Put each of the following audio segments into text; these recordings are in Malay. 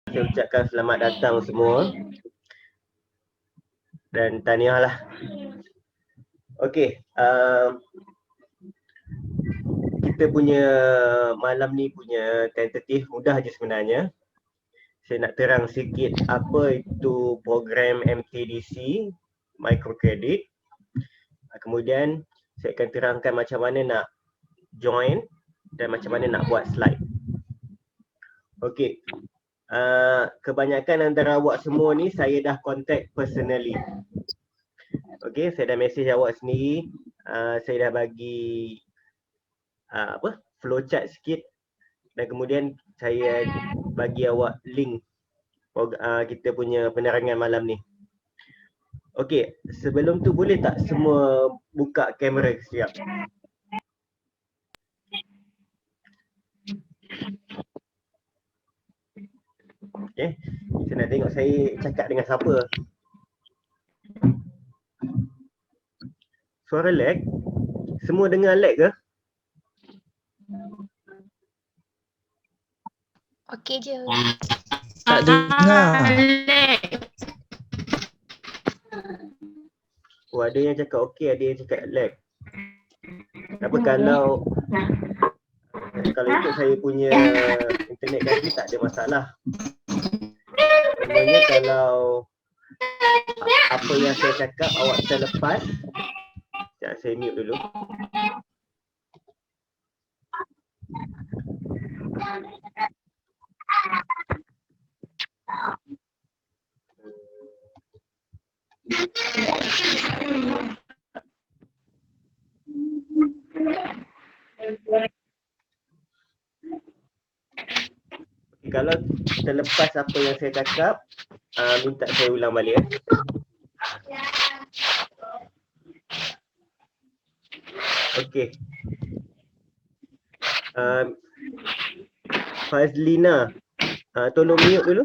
Saya ucapkan selamat datang semua dan tahniah lah. Okey, kita punya malam ni punya tentatif mudah je sebenarnya. Saya nak terang sikit apa itu program MTDC, microcredit. Kemudian saya akan terangkan macam mana nak join dan macam mana nak buat slide. Okey, kebanyakan antara awak semua ni saya dah contact personally. Okey, saya dah message awak sendiri. Saya dah bagi flowchart sikit dan kemudian saya bagi awak link kita punya penerangan malam ni. Okey, sebelum tu boleh tak semua buka kamera sekejap? Okey, saya nak tengok saya cakap dengan siapa. Suara lag? Semua dengar lag ke? Okey je. Tak dengar. Oh, ada yang cakap okey, ada yang cakap lag. Apa kalau ikut saya punya internet kaki tak ada masalah. Sebenarnya kalau apa yang saya cakap awak terlepas, sekejap saya mute dulu. Kalau terlepas apa yang saya cakap, minta saya ulang balik ya. Okey. Fazlina, tolong mute dulu.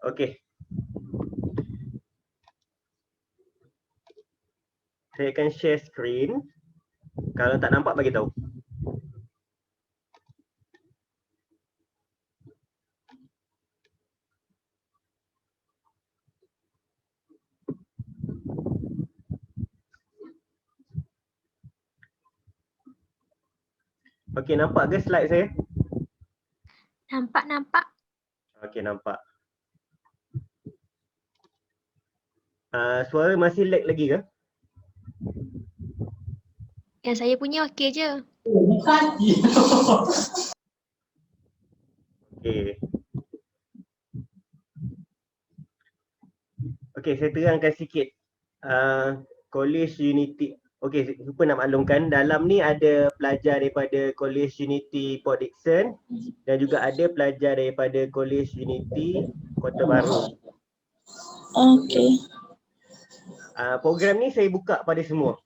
Okey. Saya akan share screen. Kalau tak nampak bagi tahu. Okey, nampak ke slide saya? Nampak. Okey, nampak. Suara masih lag lagi ke? Yang saya punya okey je. Okey. Okey, saya terangkan sikit. College Unity. Okey, lupa nak maklumkan, dalam ni ada pelajar daripada College Unity Port Dickson dan juga ada pelajar daripada College Unity Kota Baru. Okey. Program ni saya buka pada semua.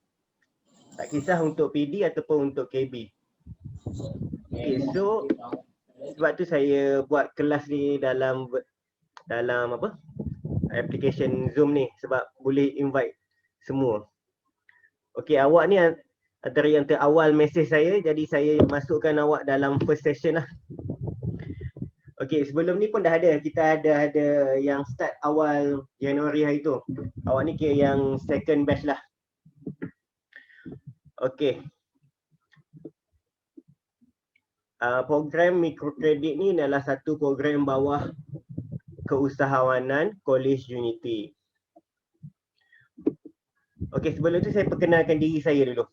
Tak kisah untuk PD ataupun untuk KB. Okay, so sebab tu saya buat kelas ni dalam apa? Application Zoom ni sebab boleh invite semua. Okey, awak ni antara yang terawal mesej saya, jadi saya masukkan awak dalam first session lah. Okey, sebelum ni pun dah ada, kita ada yang start awal Januari hari tu. Awak ni kira yang second batch lah. Okey. Program mikrokredit ni adalah satu program bawah keusahawanan College Unity. Okey, sebelum tu saya perkenalkan diri saya dulu.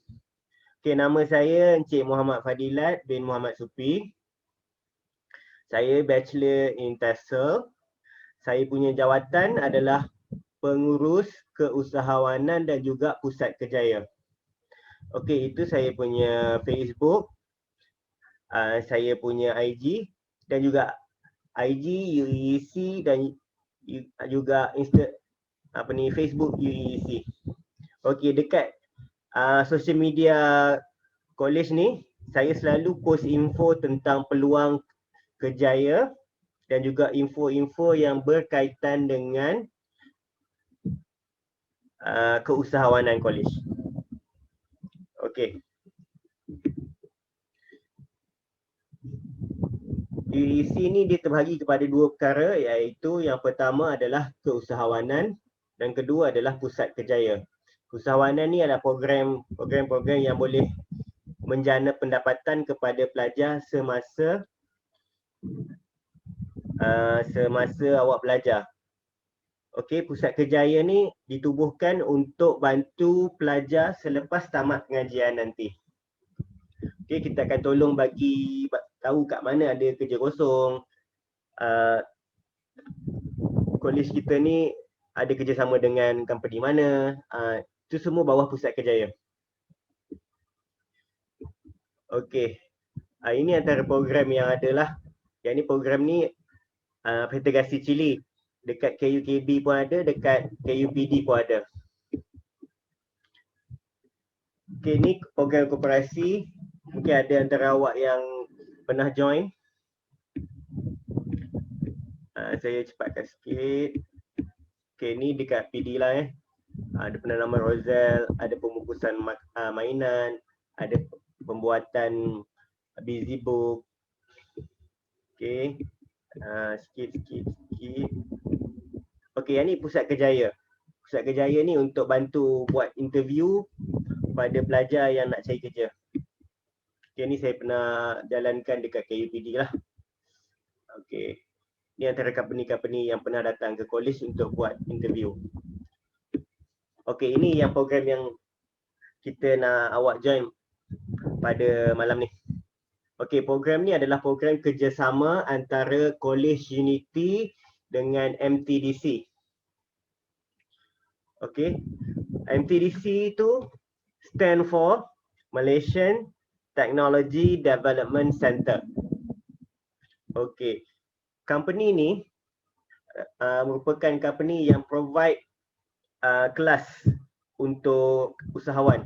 Okey, nama saya Encik Muhammad Fadilat bin Muhammad Supi. Saya Bachelor in TESOL. Saya punya jawatan adalah Pengurus Keusahawanan dan juga Pusat Kerjaya. Okey, itu saya punya Facebook. Saya punya IG dan juga IG UEC dan juga Facebook UEC. Okey, dekat social media college ni saya selalu post info tentang peluang kerjaya dan juga info-info yang berkaitan dengan keusahawanan college. Okey. Di sini dia terbahagi kepada dua perkara, iaitu yang pertama adalah keusahawanan dan kedua adalah pusat kerjaya. Keusahawanan ni adalah program yang boleh menjana pendapatan kepada pelajar semasa awak belajar. Okey, pusat kerjaya ni ditubuhkan untuk bantu pelajar selepas tamat pengajian nanti. Okey, kita akan tolong bagi tahu kat mana ada kerja kosong. College kita ni ada kerjasama dengan company mana. Itu semua bawah pusat kerjaya. Okey. Ini antara program yang adalah. Yang ni program ni Petergasi Cili. Dekat KUKB pun ada, dekat KUPD pun ada. Okey, ni program koperasi. Mungkin ada antara awak yang pernah join. Saya cepatkan sikit. Okay, ni dekat PD lah Ada penanaman rozal, ada pembungkusan mainan, ada pembuatan busy book. Okay, sikit. Okay, yang ni pusat kerjaya. Pusat kerjaya ni untuk bantu buat interview pada pelajar yang nak cari kerja. Okay, ni saya pernah jalankan dekat KUPD lah. Okay. Ni antara company-company yang pernah datang ke college untuk buat interview. Okey, ini yang program yang kita nak awak join pada malam ni. Okey, program ni adalah program kerjasama antara College Unity dengan MTDC. Okey, MTDC tu stand for Malaysian Technology Development Centre. Okey. Company ni merupakan company yang provide kelas untuk usahawan.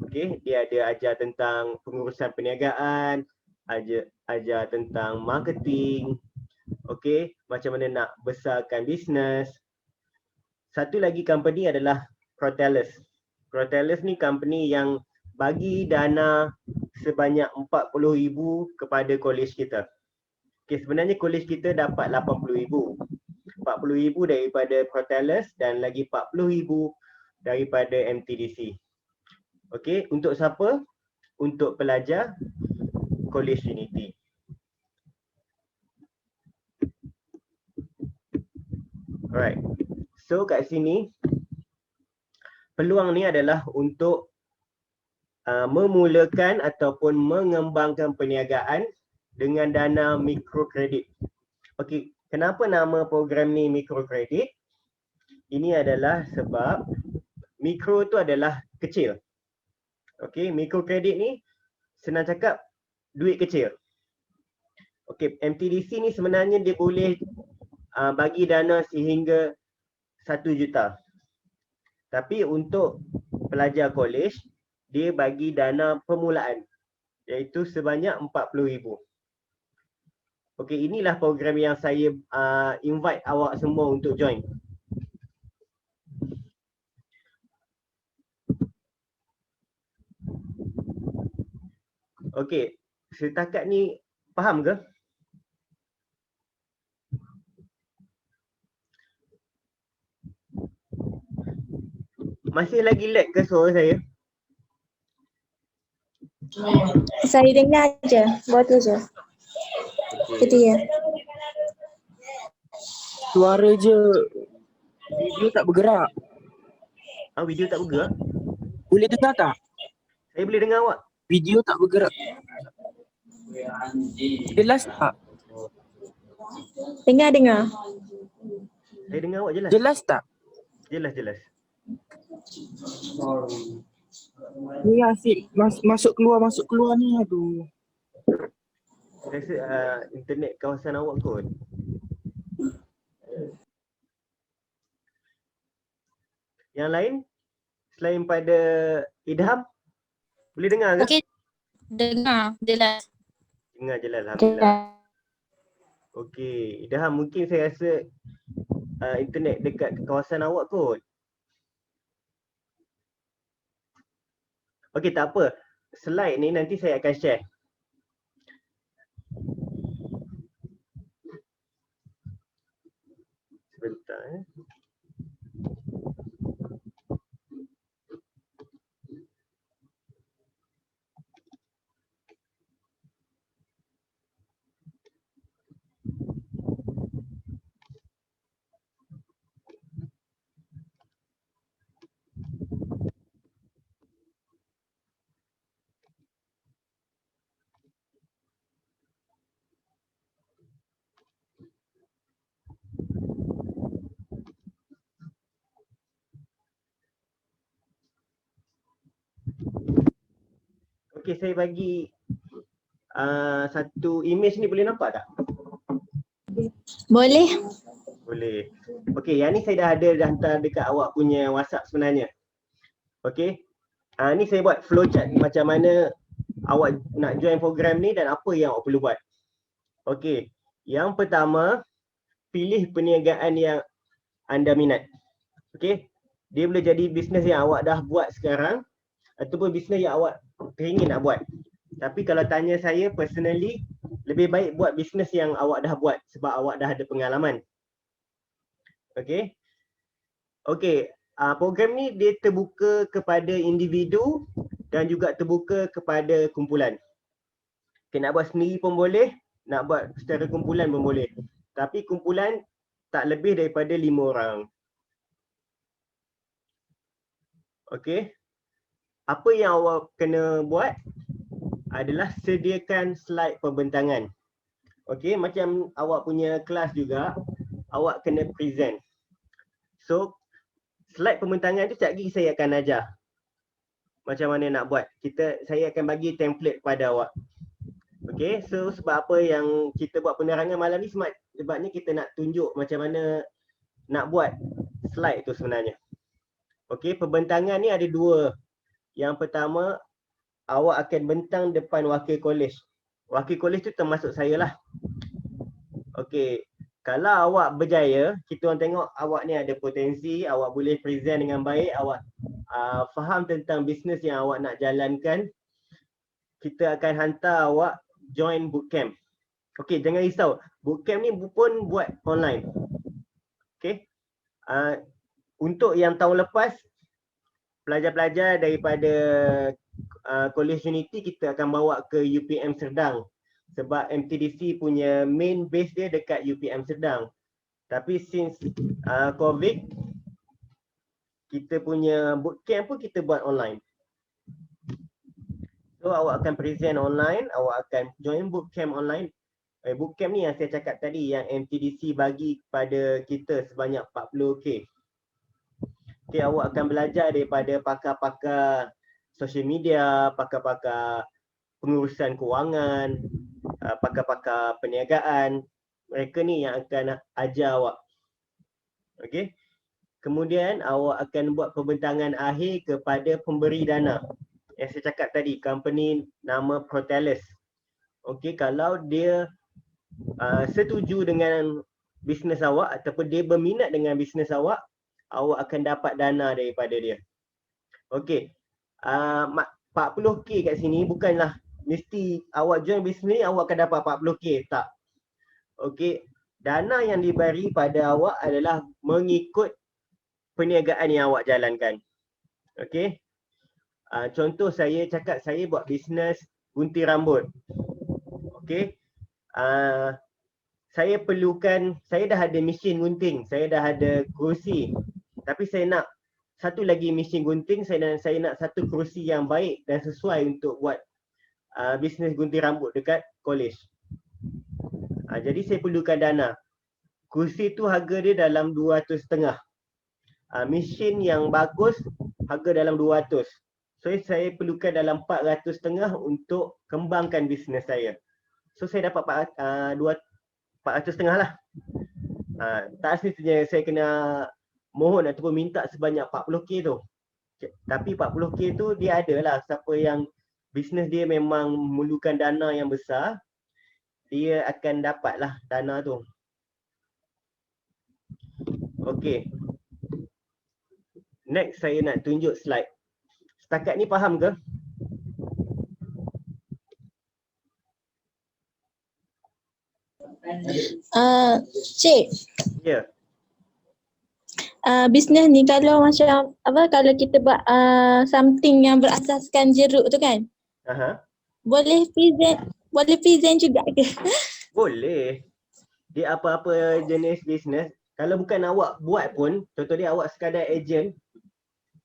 Okey, dia ada ajar tentang pengurusan perniagaan, ajar tentang marketing. Okey, macam mana nak besarkan bisnes. Satu lagi company adalah Crotalus. Crotalus ni company yang bagi dana sebanyak 40,000 kepada college kita. Okay, sebenarnya college kita dapat 80,000. 40,000 daripada Crotalus dan lagi 40,000 daripada MTDC. Okey, untuk siapa? Untuk pelajar College Unity. Alright. So kat sini peluang ni adalah untuk memulakan ataupun mengembangkan perniagaan dengan dana mikrokredit. Okey, kenapa nama program ni mikrokredit? Ini adalah sebab mikro tu adalah kecil. Okey, mikrokredit ni senang cakap duit kecil. Okey, MTDC ni sebenarnya dia boleh bagi dana sehingga 1 juta. Tapi untuk pelajar college, dia bagi dana permulaan iaitu sebanyak 40,000. Okey, inilah program yang saya invite awak semua untuk join. Okey, setakat ni faham ke? Masih lagi lag ke suara saya? Saya dengar je, buat tu je. Itu ya. Suara je. Video tak bergerak. Video tak bergerak? Boleh dengar tak? Saya boleh dengar awak. Video tak bergerak. Jelas tak? Dengar. Saya dengar awak jelas. Jelas tak? Jelas. Ni asyik masuk keluar ni, aduh. Saya rasa internet kawasan awak kot. Yang lain selain pada Idham boleh dengar ke? Okey, dengar jelas. Dengar jelas, alhamdulillah. Okey, Idham mungkin saya rasa internet dekat kawasan awak kot. Okey, tak apa. Slide ni nanti saya akan share. Sebentar. Okey, saya bagi satu image ni, boleh nampak tak? Boleh. Boleh. Okey, yang ni saya dah ada dah hantar dekat awak punya WhatsApp sebenarnya. Okey. Ni saya buat flowchart macam mana awak nak join program ni dan apa yang awak perlu buat. Okey. Yang pertama, pilih perniagaan yang anda minat. Okey. Dia boleh jadi bisnes yang awak dah buat sekarang ataupun bisnes yang awak teringin nak buat. Tapi kalau tanya saya personally, lebih baik buat bisnes yang awak dah buat sebab awak dah ada pengalaman. Okey. Okey, program ni dia terbuka kepada individu dan juga terbuka kepada kumpulan. Okay, nak buat sendiri pun boleh, nak buat secara kumpulan pun boleh. Tapi kumpulan tak lebih daripada 5 orang. Okey. Apa yang awak kena buat adalah sediakan slide pembentangan. Okey, macam awak punya kelas juga, awak kena present. So, slide pembentangan tu sekejap lagi saya akan ajar macam mana nak buat. Saya akan bagi template pada awak. Okey, so sebab apa yang kita buat penerangan malam ni sebabnya kita nak tunjuk macam mana nak buat slide tu sebenarnya. Okey, pembentangan ni ada dua. Yang pertama, awak akan bentang depan wakil kolej. Wakil kolej tu termasuk saya lah. Okey, kalau awak berjaya, kita orang tengok awak ni ada potensi, awak boleh present dengan baik, awak faham tentang bisnes yang awak nak jalankan, kita akan hantar awak join bootcamp. Okey, jangan risau. Bootcamp ni pun buat online. Okey. Untuk yang tahun lepas, pelajar-pelajar daripada College Unity kita akan bawa ke UPM Serdang. Sebab MTDC punya main base dia dekat UPM Serdang. Tapi since COVID, kita punya bootcamp pun kita buat online. So awak akan present online, awak akan join bootcamp online. Bootcamp ni yang saya cakap tadi, yang MTDC bagi kepada kita sebanyak 40K. Okay, awak akan belajar daripada pakar-pakar social media, pakar-pakar pengurusan kewangan, pakar-pakar perniagaan. Mereka ni yang akan ajar awak. Okay. Kemudian awak akan buat pembentangan akhir kepada pemberi dana. Yang saya cakap tadi, company nama Protelis. Okey, kalau dia setuju dengan bisnes awak ataupun dia berminat dengan bisnes awak, awak akan dapat dana daripada dia. Okey, 40K kat sini bukanlah mesti awak join bisnes ni awak akan dapat 40K, tak. Okey, dana yang diberi pada awak adalah mengikut perniagaan yang awak jalankan. Okey. Contoh saya cakap saya buat bisnes gunting rambut. Okey. Saya dah ada mesin gunting, saya dah ada kerusi. Tapi saya nak satu lagi mesin gunting, saya nak satu kerusi yang baik dan sesuai untuk buat bisnes gunting rambut dekat kolej. Jadi saya perlukan dana. Kerusi tu harga dia dalam 200.5. Mesin yang bagus harga dalam 200. So saya perlukan dalam 400.5 untuk kembangkan bisnes saya. So saya dapat 400.5 lah. Tak semestinya saya kena mohon ataupun minta sebanyak 40K tu. Tapi 40K tu dia ada lah. Siapa yang bisnes dia memang memerlukan dana yang besar, dia akan dapat lah dana tu. Okey. Next saya nak tunjuk slide. Setakat ni faham ke? Cik, Ya. bisnes ni kalau macam apa, kalau kita buat something yang berasaskan jeruk tu kan, Aha. boleh present juga ke? Boleh. Dia apa-apa jenis bisnes, kalau bukan awak buat pun, contoh dia awak sekadar ejen.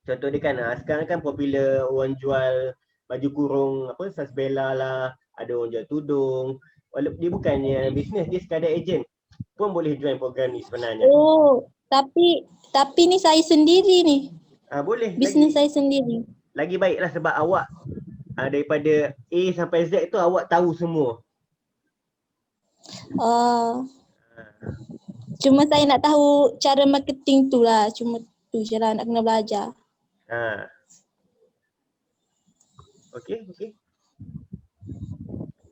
Contoh dia kan, sekarang kan popular orang jual baju kurung, apa, Sasbella lah, ada orang jual tudung. Walaupun dia bukannya bisnes, dia sekadar ejen, pun boleh join program ni sebenarnya. Oh, tapi ni saya sendiri ni. Boleh, Bisnes lagi saya sendiri. lagi baiklah sebab awak daripada A sampai Z tu awak tahu semua. Cuma saya nak tahu cara marketing tu lah. Cuma tu je lah, nak kena belajar. Okey.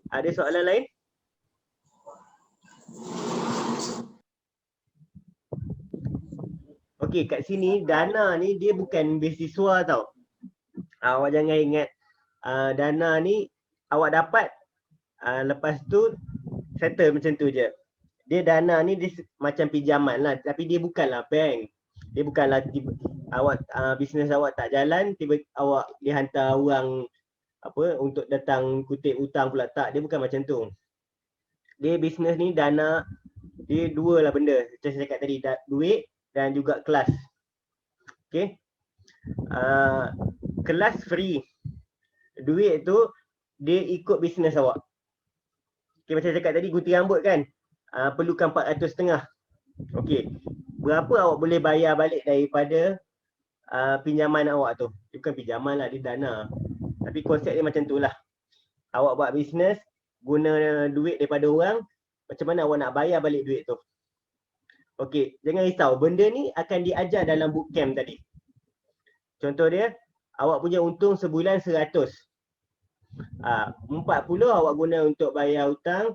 Ada soalan lain? Okey, kat sini dana ni dia bukan beasiswa tau. Awak jangan ingat dana ni awak dapat lepas tu settle macam tu je. Dia dana ni dia macam pinjaman lah, tapi dia bukanlah bank. Dia bukanlah awak bisnes awak tak jalan, tiba awak dihantar orang apa untuk datang kutip hutang pula, tak. Dia bukan macam tu. Dia bisnes ni dana, dia dua lah benda. Macam saya cakap tadi, duit dan juga kelas. Okay. Kelas free. Duit tu dia ikut bisnes awak. Okay, macam saya cakap tadi, gunting rambut kan, perlukan 400.5. Okay. Berapa awak boleh bayar balik daripada pinjaman awak tu? Dia bukan pinjaman lah, dia dana. Tapi konsep dia macam tu lah. Awak buat bisnes, guna duit daripada orang, macam mana awak nak bayar balik duit tu? Okey, jangan risau. Benda ni akan diajar dalam bootcamp tadi. Contoh dia, awak punya untung sebulan 100. 40 awak guna untuk bayar hutang,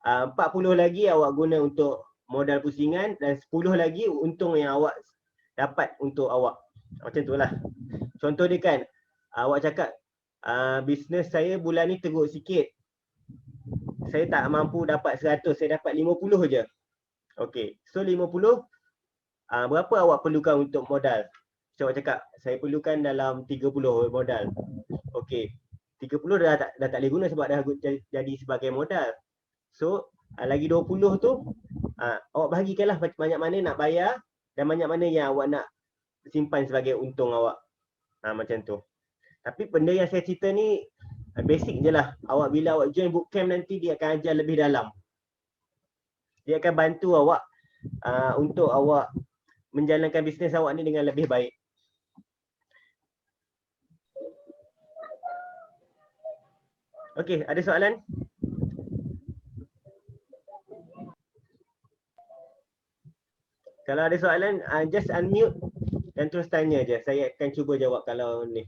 40 lagi awak guna untuk modal pusingan, dan 10 lagi untung yang awak dapat untuk awak. Macam tu lah. Contoh dia kan, awak cakap, bisnes saya bulan ni teruk sikit. Saya tak mampu dapat 100, saya dapat 50 je. Okey, so 50, berapa awak perlukan untuk modal? So awak cakap, saya perlukan dalam 30 modal. Okey, 30 dah tak boleh guna sebab dah jadi sebagai modal. So, lagi 20 tu, awak bahagikanlah banyak mana nak bayar dan banyak mana yang awak nak simpan sebagai untung awak. Macam tu. Tapi benda yang saya cerita ni basic je lah. Bila awak join bootcamp nanti, dia akan ajar lebih dalam. Dia akan bantu awak untuk awak menjalankan bisnes awak ni dengan lebih baik. Okey, ada soalan? Kalau ada soalan, just unmute dan terus tanya je. Saya akan cuba jawab kalau ni.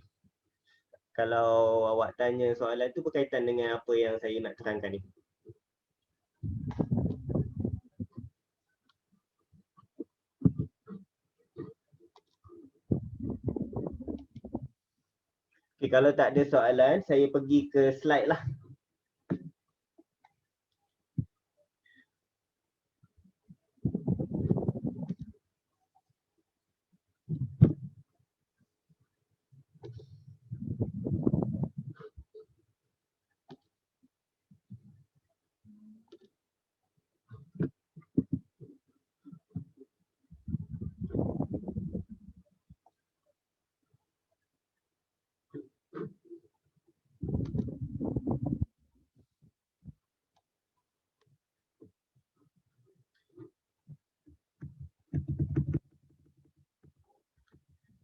Kalau awak tanya soalan tu berkaitan dengan apa yang saya nak terangkan ni. Okay, kalau tak ada soalan, saya pergi ke slide lah.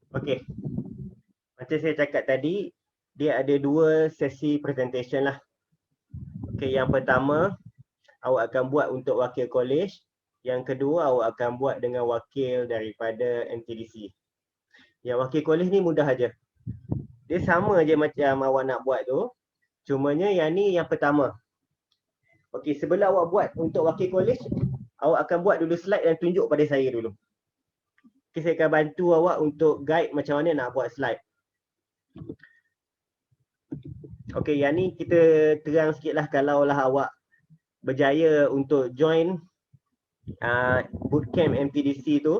Okey. Macam saya cakap tadi, dia ada dua sesi presentation lah. Okey, yang pertama, awak akan buat untuk wakil college. Yang kedua, awak akan buat dengan wakil daripada MTDC. Yang wakil college ni mudah aja. Dia sama je macam awak nak buat tu. Cumanya yang ni yang pertama. Okey, sebelum awak buat untuk wakil college, awak akan buat dulu slide dan tunjuk pada saya dulu. Okay, saya akan bantu awak untuk guide macam mana nak buat slide. Okey, yang ni kita terang sikit lah. Kalau lah awak berjaya untuk join bootcamp MTDC tu,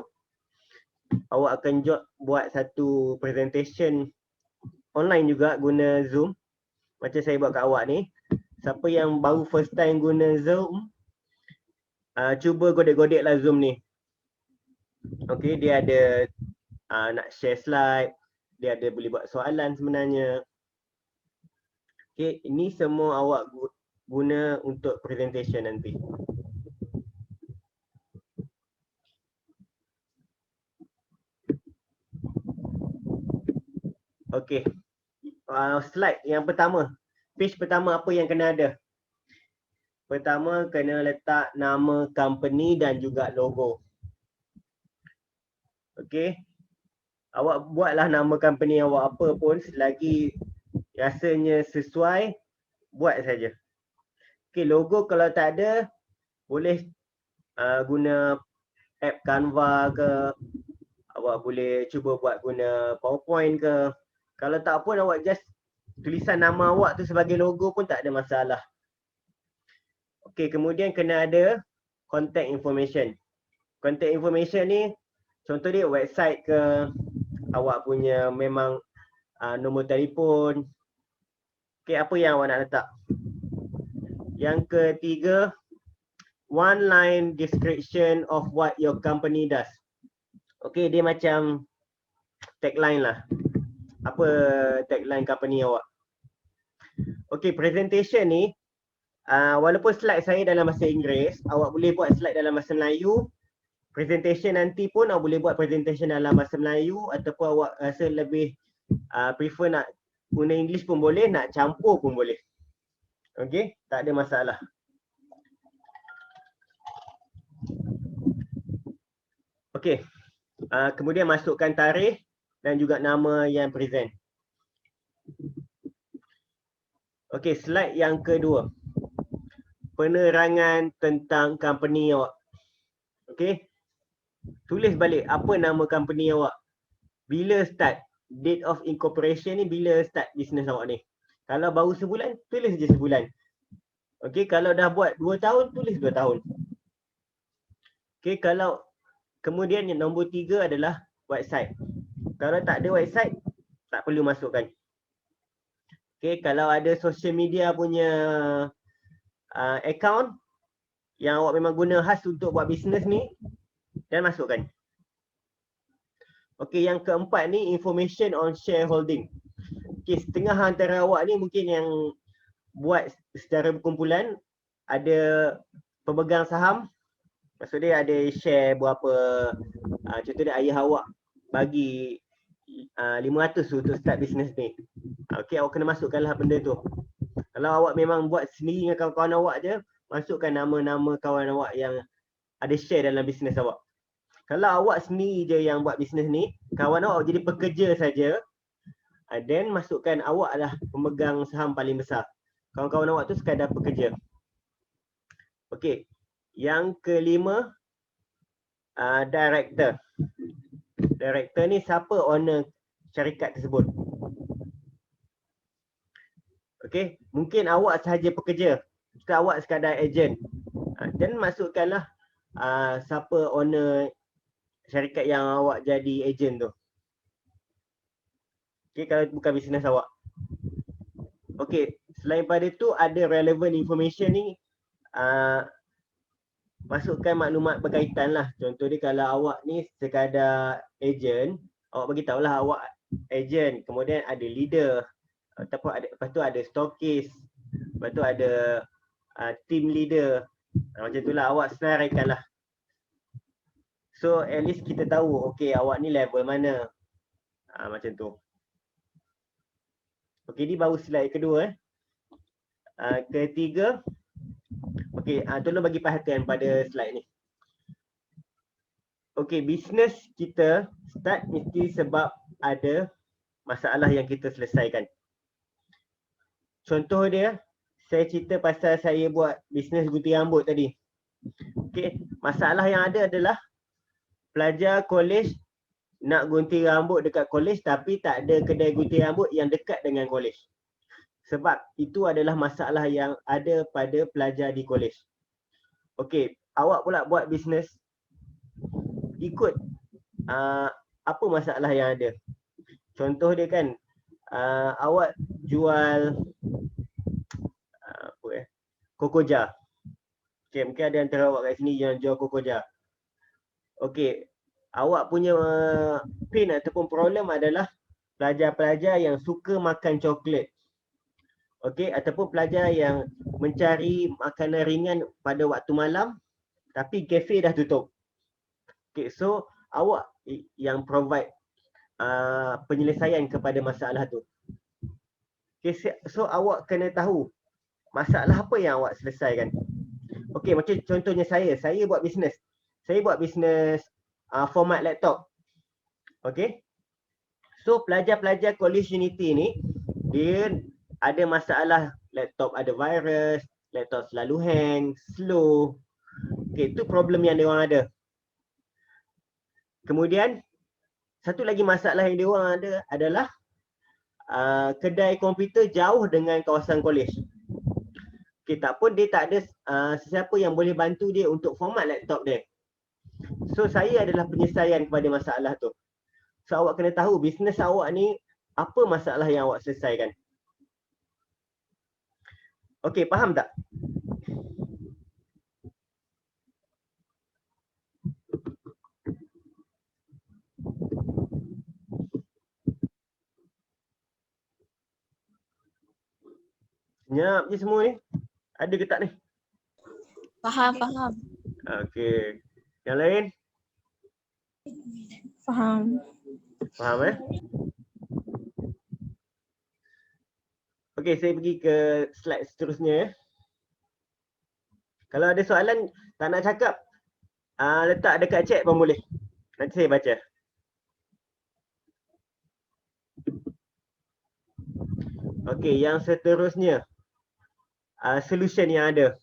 awak akan buat satu presentation online juga guna Zoom. Macam saya buat kat awak ni. Siapa yang baru first time guna Zoom, cuba godek-godek lah Zoom ni. Okay, dia ada nak share slide, dia ada boleh buat soalan sebenarnya. Okay, ini semua awak guna untuk presentation nanti. Okay, slide yang pertama, page pertama apa yang kena ada? Pertama kena letak nama company dan juga logo. Okay, awak buatlah nama company awak apa pun, selagi rasanya sesuai, buat saja. Okay, logo kalau tak ada, boleh guna app Canva ke, awak boleh cuba buat guna PowerPoint ke. Kalau tak pun awak just tulisan nama awak tu sebagai logo pun tak ada masalah. Okay, kemudian kena ada contact information. Contact information ni contoh dia website ke, awak punya memang nombor telefon. Okay, apa yang awak nak letak? Yang ketiga, one line description of what your company does. Okay, dia macam tagline lah. Apa tagline company awak? Okay, presentation ni, walaupun slide saya dalam bahasa Inggeris, awak boleh buat slide dalam bahasa Melayu. Presentation nanti pun awak boleh buat presentation dalam bahasa Melayu, ataupun awak rasa lebih prefer nak guna English pun boleh, nak campur pun boleh. Okay, tak ada masalah. Okay, kemudian masukkan tarikh dan juga nama yang present. Okay, slide yang kedua, penerangan tentang company awak. Okay, tulis balik apa nama company awak, bila start, date of incorporation ni bila start business awak ni. Kalau baru sebulan, tulis je sebulan. Okay, kalau dah buat 2 tahun, tulis 2 tahun. Okay, kalau kemudian yang nombor 3 adalah website. Kalau tak ada website, tak perlu masukkan. Okay, kalau ada social media punya account yang awak memang guna khas untuk buat bisnes ni, dan masukkan. Okay, yang keempat ni information on shareholding. Okay, setengah antara awak ni mungkin yang buat secara berkumpulan, ada pemegang saham, maksud dia ada share berapa, contoh dia ayah awak bagi 500 untuk start bisnes ni. Okay, awak kena masukkanlah benda tu. Kalau awak memang buat sendiri dengan kawan-kawan awak je, masukkan nama-nama kawan awak yang ada share dalam bisnes awak. Kalau awak sendiri je yang buat bisnes ni, kawan awak jadi pekerja saja, then masukkan awak adalah pemegang saham paling besar. Kawan-kawan awak tu sekadar pekerja. Okay, yang kelima, director. Director ni siapa owner syarikat tersebut. Okay, mungkin awak sahaja pekerja, awak sekadar ejen. Dan masukkanlah siapa owner syarikat yang awak jadi ejen tu. Okay, kalau bukan bisnes awak. Okay, selain pada tu ada relevant information ni, masukkan maklumat berkaitan lah. Contoh dia kalau awak ni sekadar ejen, awak bagi tahulah awak ejen, kemudian ada leader, ataupun ada, lepas tu ada stockist, lepas tu ada team leader. Macam tu lah, awak senaraikan lah. So at least kita tahu, okay awak ni level mana. Macam tu. Okay, ni baru slide kedua. Ketiga, okay, tolong bagi perhatian pada slide ni. Okay, bisnes kita start mesti sebab ada masalah yang kita selesaikan. Contoh dia, saya cerita pasal saya buat bisnes gunting rambut tadi. Okay, masalah yang ada adalah pelajar kolej nak gunting rambut dekat kolej tapi tak ada kedai gunting rambut yang dekat dengan kolej. Sebab itu adalah masalah yang ada pada pelajar di kolej. Okey, awak pula buat bisnes ikut apa masalah yang ada. Contoh dia kan, awak jual Kokoja. Okay, mungkin ada antara awak kat sini yang jual Kokoja. Okey, awak punya pain ataupun problem adalah pelajar-pelajar yang suka makan coklat. Okey, ataupun pelajar yang mencari makanan ringan pada waktu malam tapi kafe dah tutup. Okey, so awak yang provide penyelesaian kepada masalah tu. Okay, so awak kena tahu masalah apa yang awak selesaikan. Okey, macam contohnya saya buat bisnes. Saya buat bisnes format laptop. Okey. So pelajar-pelajar College Unity ni dia ada masalah laptop ada virus, laptop selalu hang, slow. Okey, itu problem yang dia orang ada. Kemudian satu lagi masalah yang dia orang ada adalah kedai komputer jauh dengan kawasan college. Okay, tak pun dia tak ada sesiapa yang boleh bantu dia untuk format laptop dia. So saya adalah penyelesaian kepada masalah tu. So awak kena tahu bisnes awak ni apa masalah yang awak selesaikan. Okay, faham tak? Senyap je semua ni. Ada ke tak ni? Faham. Okey. Yang lain? Faham. Faham Okey, saya pergi ke slide seterusnya ya. Kalau ada soalan tak nak cakap, letak dekat chat pun boleh. Nanti saya baca. Okey, yang seterusnya. Solution yang ada.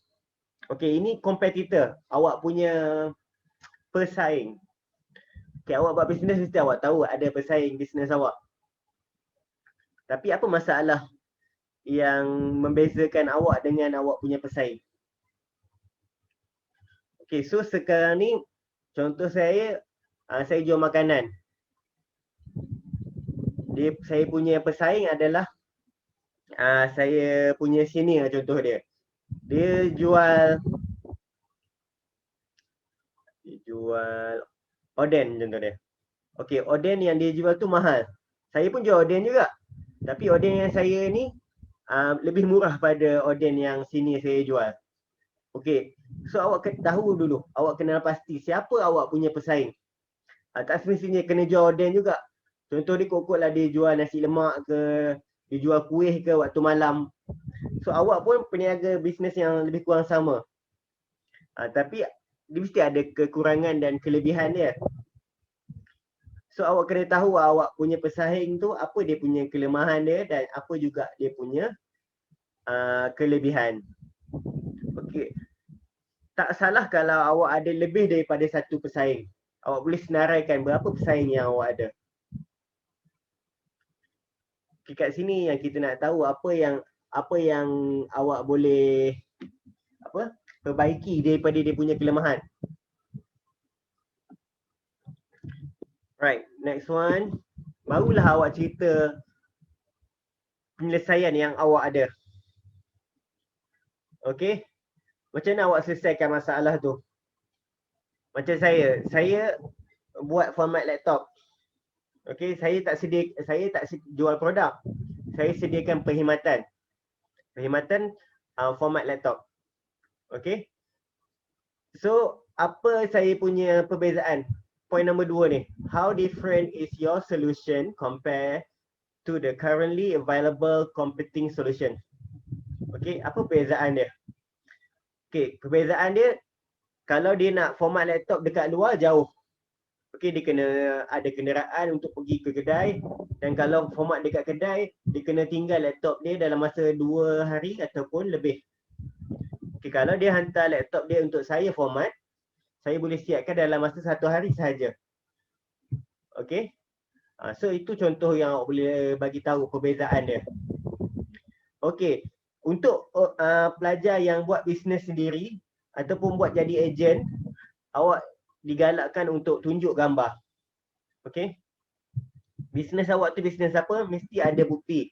Okey, ini competitor. Awak punya pesaing. Okey, awak buat bisnes mesti awak tahu ada pesaing bisnes awak. Tapi apa masalah yang membezakan awak dengan awak punya pesaing? Okey, so sekarang ni contoh saya jual makanan. Saya punya pesaing adalah saya punya senior contoh dia. Dia jual oden contoh dia. Okey, oden yang dia jual tu mahal. Saya pun jual oden juga. Tapi oden yang saya ni lebih murah pada oden yang senior saya jual. Okey, so awak tahu dulu, awak kenal pasti siapa awak punya pesaing. Tak semestinya kena jual oden juga. Contoh dia kokotlah dia jual nasi lemak ke, dia jual kuih ke waktu malam. So awak pun peniaga bisnes yang lebih kurang sama. Tapi dia mesti ada kekurangan dan kelebihan dia. So awak kena tahu awak punya pesaing tu apa dia punya kelemahan dia dan apa juga dia punya kelebihan. Okey. Tak salah kalau awak ada lebih daripada satu pesaing. Awak boleh senaraikan berapa pesaing yang awak ada. Okay, kat sini yang kita nak tahu apa yang awak boleh perbaiki daripada dia punya kelemahan. Right, next one. Barulah awak cerita penyelesaian yang awak ada. Okay. Macam mana awak selesaikan masalah tu? Macam saya buat format laptop. Okay, saya tak jual produk. Saya sediakan perkhidmatan. Perkhidmatan format laptop. Okay. So, apa saya punya perbezaan? Point nombor 2 ni. How different is your solution compare to the currently available competing solution? Okay, apa perbezaan dia? Okay, perbezaan dia kalau dia nak format laptop dekat luar jauh. Okey, dia kena ada kenderaan untuk pergi ke kedai, dan kalau format dekat kedai, dia kena tinggal laptop dia dalam masa 2 hari ataupun lebih. Okey, kalau dia hantar laptop dia untuk saya format, saya boleh siapkan dalam masa 1 hari sahaja. Okey. So itu contoh yang awak boleh bagi tahu perbezaan dia. Okey, untuk pelajar yang buat bisnes sendiri, ataupun buat jadi ejen, awak digalakkan untuk tunjuk gambar. Okey. Bisnes awak tu bisnes apa, mesti ada bukti.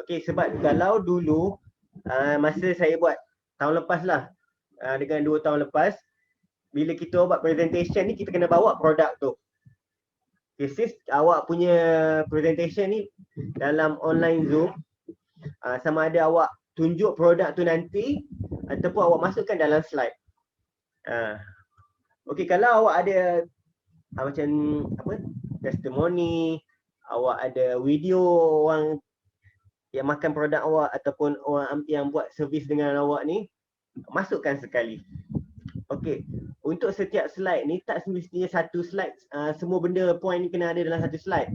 Okey, sebab kalau dulu masa saya buat tahun lepas lah, dengan 2 tahun lepas, bila kita buat presentation ni, kita kena bawa produk tu. Okay, sis, awak punya presentation ni dalam online Zoom, sama ada awak tunjuk produk tu nanti ataupun awak masukkan dalam slide. Okey, kalau awak ada macam apa, testimoni, awak ada video orang yang makan produk awak ataupun orang yang buat servis dengan awak ni, masukkan sekali. Okey, untuk setiap slide ni tak semestinya satu slide, semua benda point ni kena ada dalam satu slide.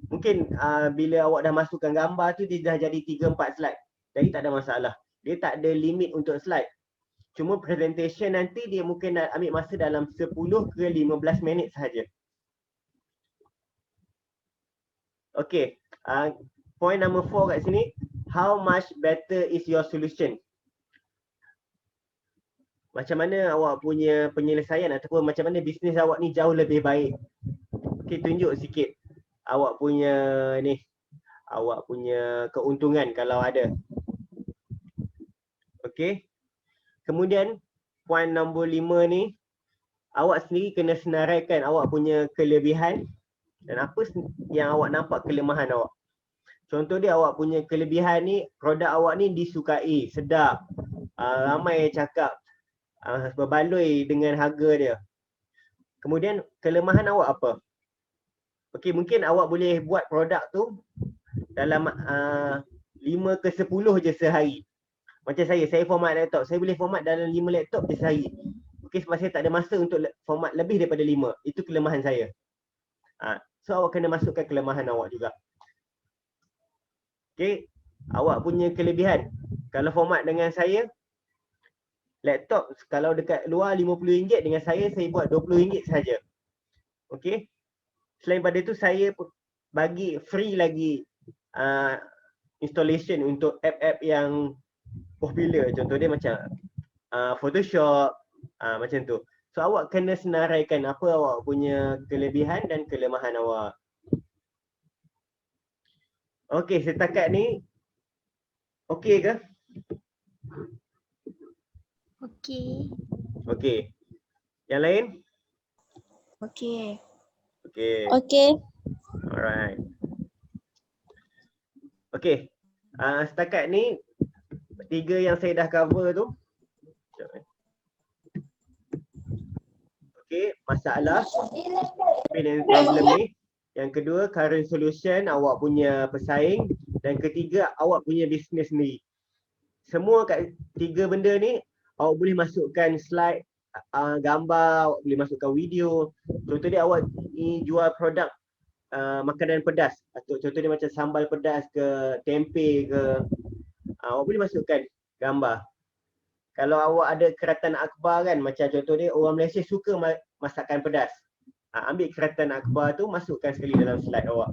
Mungkin bila awak dah masukkan gambar tu, dia dah jadi 3-4 slide. Jadi tak ada masalah. Dia tak ada limit untuk slide. Cuma presentation nanti dia mungkin ambil masa dalam 10 ke 15 minit sahaja. Okey, point number 4 kat sini, how much better is your solution? Macam mana awak punya penyelesaian ataupun macam mana bisnes awak ni jauh lebih baik. Okey, tunjuk sikit awak punya ni, awak punya keuntungan kalau ada. Okey. Kemudian point nombor 5 ni, awak sendiri kena senaraikan awak punya kelebihan dan apa yang awak nampak kelemahan awak. Contoh dia, awak punya kelebihan ni, produk awak ni disukai, sedap, ramai cakap, berbaloi dengan harga dia. Kemudian kelemahan awak apa? Okey, mungkin awak boleh buat produk tu dalam 5 ke 10 je sehari. Macam saya format laptop, saya boleh format dalam 5 laptop je sehari. Okey, sebab saya tak ada masa untuk format lebih daripada 5. Itu kelemahan saya. So awak kena masukkan kelemahan awak juga. Okey, awak punya kelebihan. Kalau format dengan saya, laptop kalau dekat luar RM50, dengan saya buat RM20 saja. Okey. Selain pada itu, saya bagi free lagi installation untuk app-app yang popular. Contoh dia macam Photoshop, macam tu. So awak kena senaraikan apa awak punya kelebihan dan kelemahan awak. Okey, setakat ni okey ke? Okey. Okey. Yang lain? Okey. Okey. Okey. Alright. Okey. Setakat ni 3 yang saya dah cover tu. Okey, masalah pain and problem ni. Yang kedua, current solution, awak punya pesaing. Dan ketiga, awak punya bisnes sendiri. Semua kat 3 benda ni, awak boleh masukkan slide, gambar, awak boleh masukkan video. Contoh dia, awak ni jual produk makanan pedas. Contoh dia macam sambal pedas ke, tempe ke. Awak boleh masukkan gambar. Kalau awak ada keratan akhbar kan, macam contoh dia, orang Malaysia suka masakan pedas. Ambil keratan akhbar tu, masukkan sekali dalam slide awak.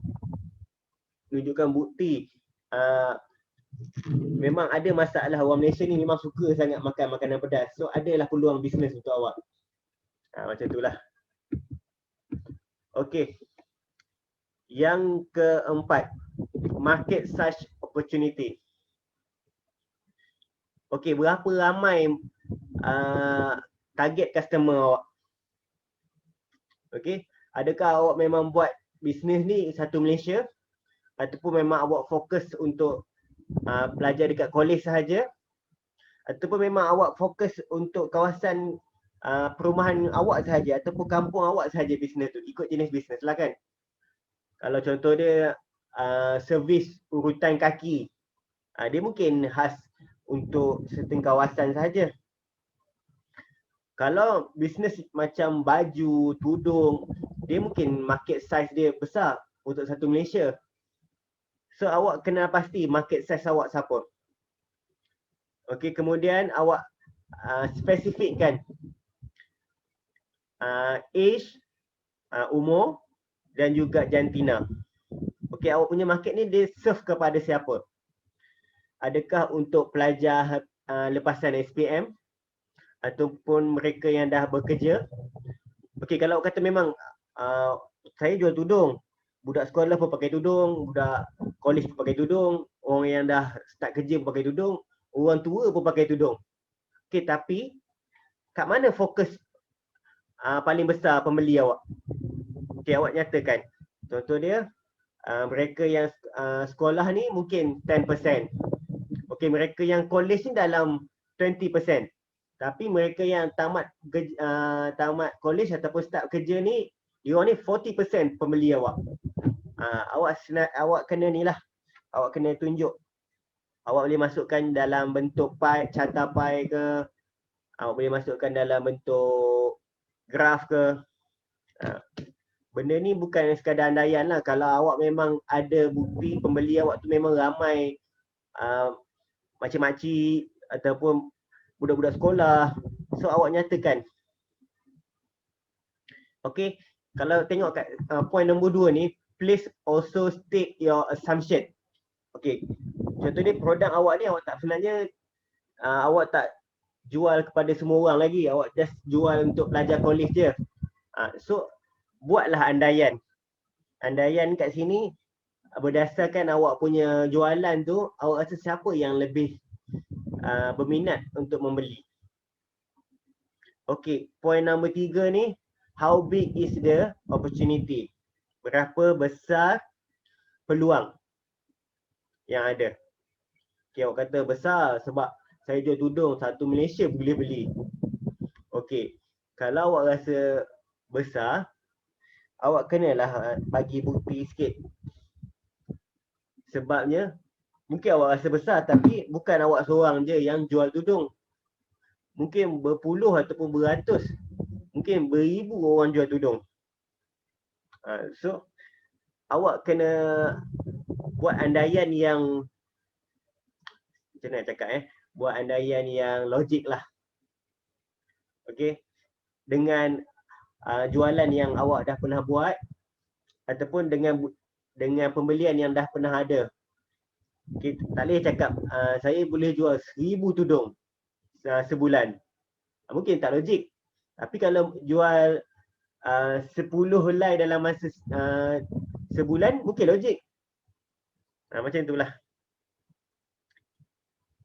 Tunjukkan bukti. Memang ada masalah, orang Malaysia ni memang suka sangat makan makanan pedas. So adalah peluang bisnes untuk awak. Macam itulah. Okey. Yang keempat, market search opportunity. Okey, berapa ramai target customer awak? Okey, adakah awak memang buat bisnes ni satu Malaysia ataupun memang awak fokus untuk belajar dekat kolej sahaja ataupun memang awak fokus untuk kawasan perumahan awak sahaja ataupun kampung awak sahaja bisnes tu, ikut jenis bisnes lah kan. Kalau contoh dia servis urutan kaki, dia mungkin khas untuk certain kawasan sahaja. Kalau bisnes macam baju, tudung, dia mungkin market size dia besar untuk satu Malaysia. So awak kena pasti market size awak siapa. Okey, kemudian awak spesifikkan age, umur dan juga jantina. Okey, awak punya market ni dia serve kepada siapa? Adakah untuk pelajar lepasan SPM ataupun mereka yang dah bekerja. Okey, kalau awak kata memang saya jual tudung, budak sekolah pun pakai tudung, budak college pun pakai tudung, orang yang dah start kerja pun pakai tudung, orang tua pun pakai tudung. Okey, tapi kat mana fokus paling besar pembeli awak? Okey, awak nyatakan. Contoh dia, mereka yang sekolah ni mungkin 10%. Okey, mereka yang college ni dalam 20%. Tapi mereka yang tamat college ataupun start kerja ni, dia ni 40% pembeli awak. Awak kena ni lah. Awak kena tunjuk. Awak boleh masukkan dalam bentuk pie, carta pie ke. Awak boleh masukkan dalam bentuk graf ke. Benda ni bukan sekadar andaian lah. Kalau awak memang ada bukti pembeli awak tu memang ramai makcik-makcik ataupun budak-budak sekolah, so awak nyatakan. Okay, kalau tengok kat point nombor 2 ni, please also state your assumption. Okay, contoh dia produk awak ni awak tak sebenarnya awak tak jual kepada semua orang lagi, awak just jual untuk pelajar college je. So buatlah andaian. Andaian kat sini berdasarkan awak punya jualan tu, awak rasa siapa yang lebih berminat untuk membeli. Okay, point nombor 3 ni, how big is the opportunity? Berapa besar peluang yang ada? Okay, awak kata besar sebab saya jual tudung, satu Malaysia boleh beli. Okay, kalau awak rasa besar, awak kenalah bagi bukti sikit. Sebabnya mungkin awak rasa besar tapi bukan awak seorang je yang jual tudung. Mungkin berpuluh ataupun beratus, mungkin beribu orang jual tudung. So awak kena buat andaian yang, macam mana nak cakap buat andaian yang logik lah. Okay, dengan jualan yang awak dah pernah buat ataupun dengan pembelian yang dah pernah ada. Okay, tak boleh cakap saya boleh jual 1000 tudung sebulan. Mungkin tak logik. Tapi kalau jual 10 helai dalam masa sebulan, mungkin logik. Macam itulah.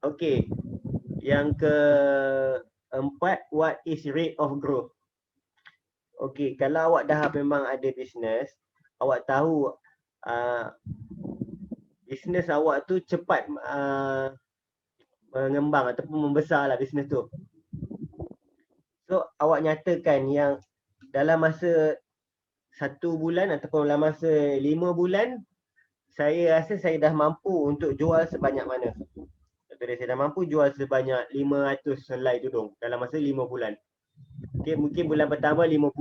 Okay, yang keempat, what is rate of growth? Okay, kalau awak dah memang ada bisnes, awak tahu bisnes awak tu cepat mengembang ataupun membesar lah bisnes tu. So awak nyatakan yang dalam masa 1 bulan ataupun dalam masa 5 bulan, saya rasa saya dah mampu untuk jual sebanyak mana. Contohnya saya dah mampu jual sebanyak 500 helai tudung dalam masa 5 bulan. Okay, mungkin bulan pertama 50,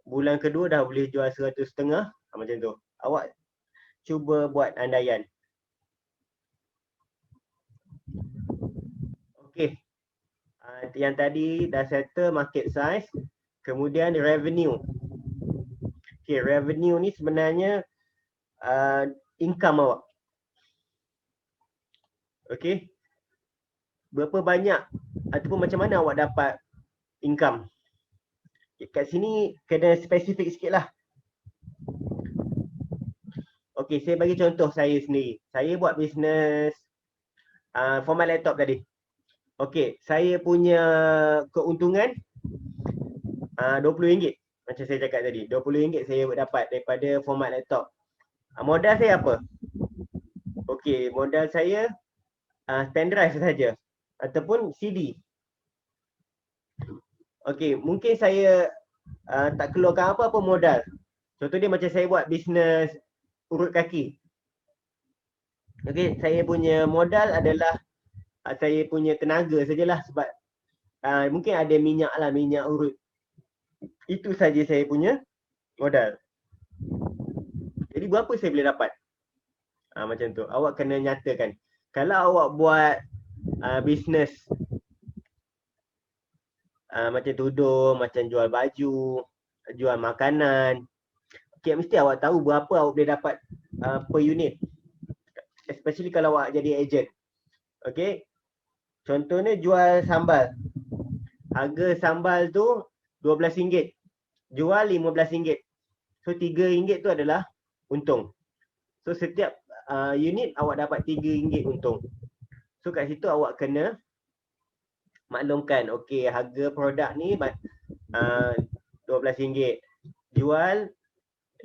bulan kedua dah boleh jual 100 setengah, macam tu. Awak cuba buat andaian. Okay, yang tadi dah settle market size, kemudian revenue. Okay, revenue ni sebenarnya income awak. Okay, berapa banyak ataupun macam mana awak dapat income. Kat sini kena spesifik sikit lah. Okay, saya bagi contoh saya sendiri. Saya buat bisnes format laptop tadi. Okay, saya punya keuntungan RM20. Macam saya cakap tadi, RM20 saya dapat daripada format laptop. Modal saya apa? Okay, modal saya stand drive sahaja ataupun CD. Okay, mungkin saya tak keluarkan apa-apa modal. Contoh dia macam saya buat bisnes urut kaki. Okay, saya punya modal adalah saya punya tenaga sajalah sebab mungkin ada minyak lah, minyak urut. Itu saja saya punya modal. Jadi berapa saya boleh dapat? Macam tu. Awak kena nyatakan. Kalau awak buat bisnes macam tudung, macam jual baju, jual makanan, okay, mesti awak tahu berapa awak boleh dapat per unit. Especially kalau awak jadi agent. Okay, contohnya jual sambal. harga sambal tu RM12, jual RM15. So RM3 tu adalah untung. So setiap unit awak dapat RM3 untung. So kat situ awak kena maklumkan, okey, harga produk ni RM12, jual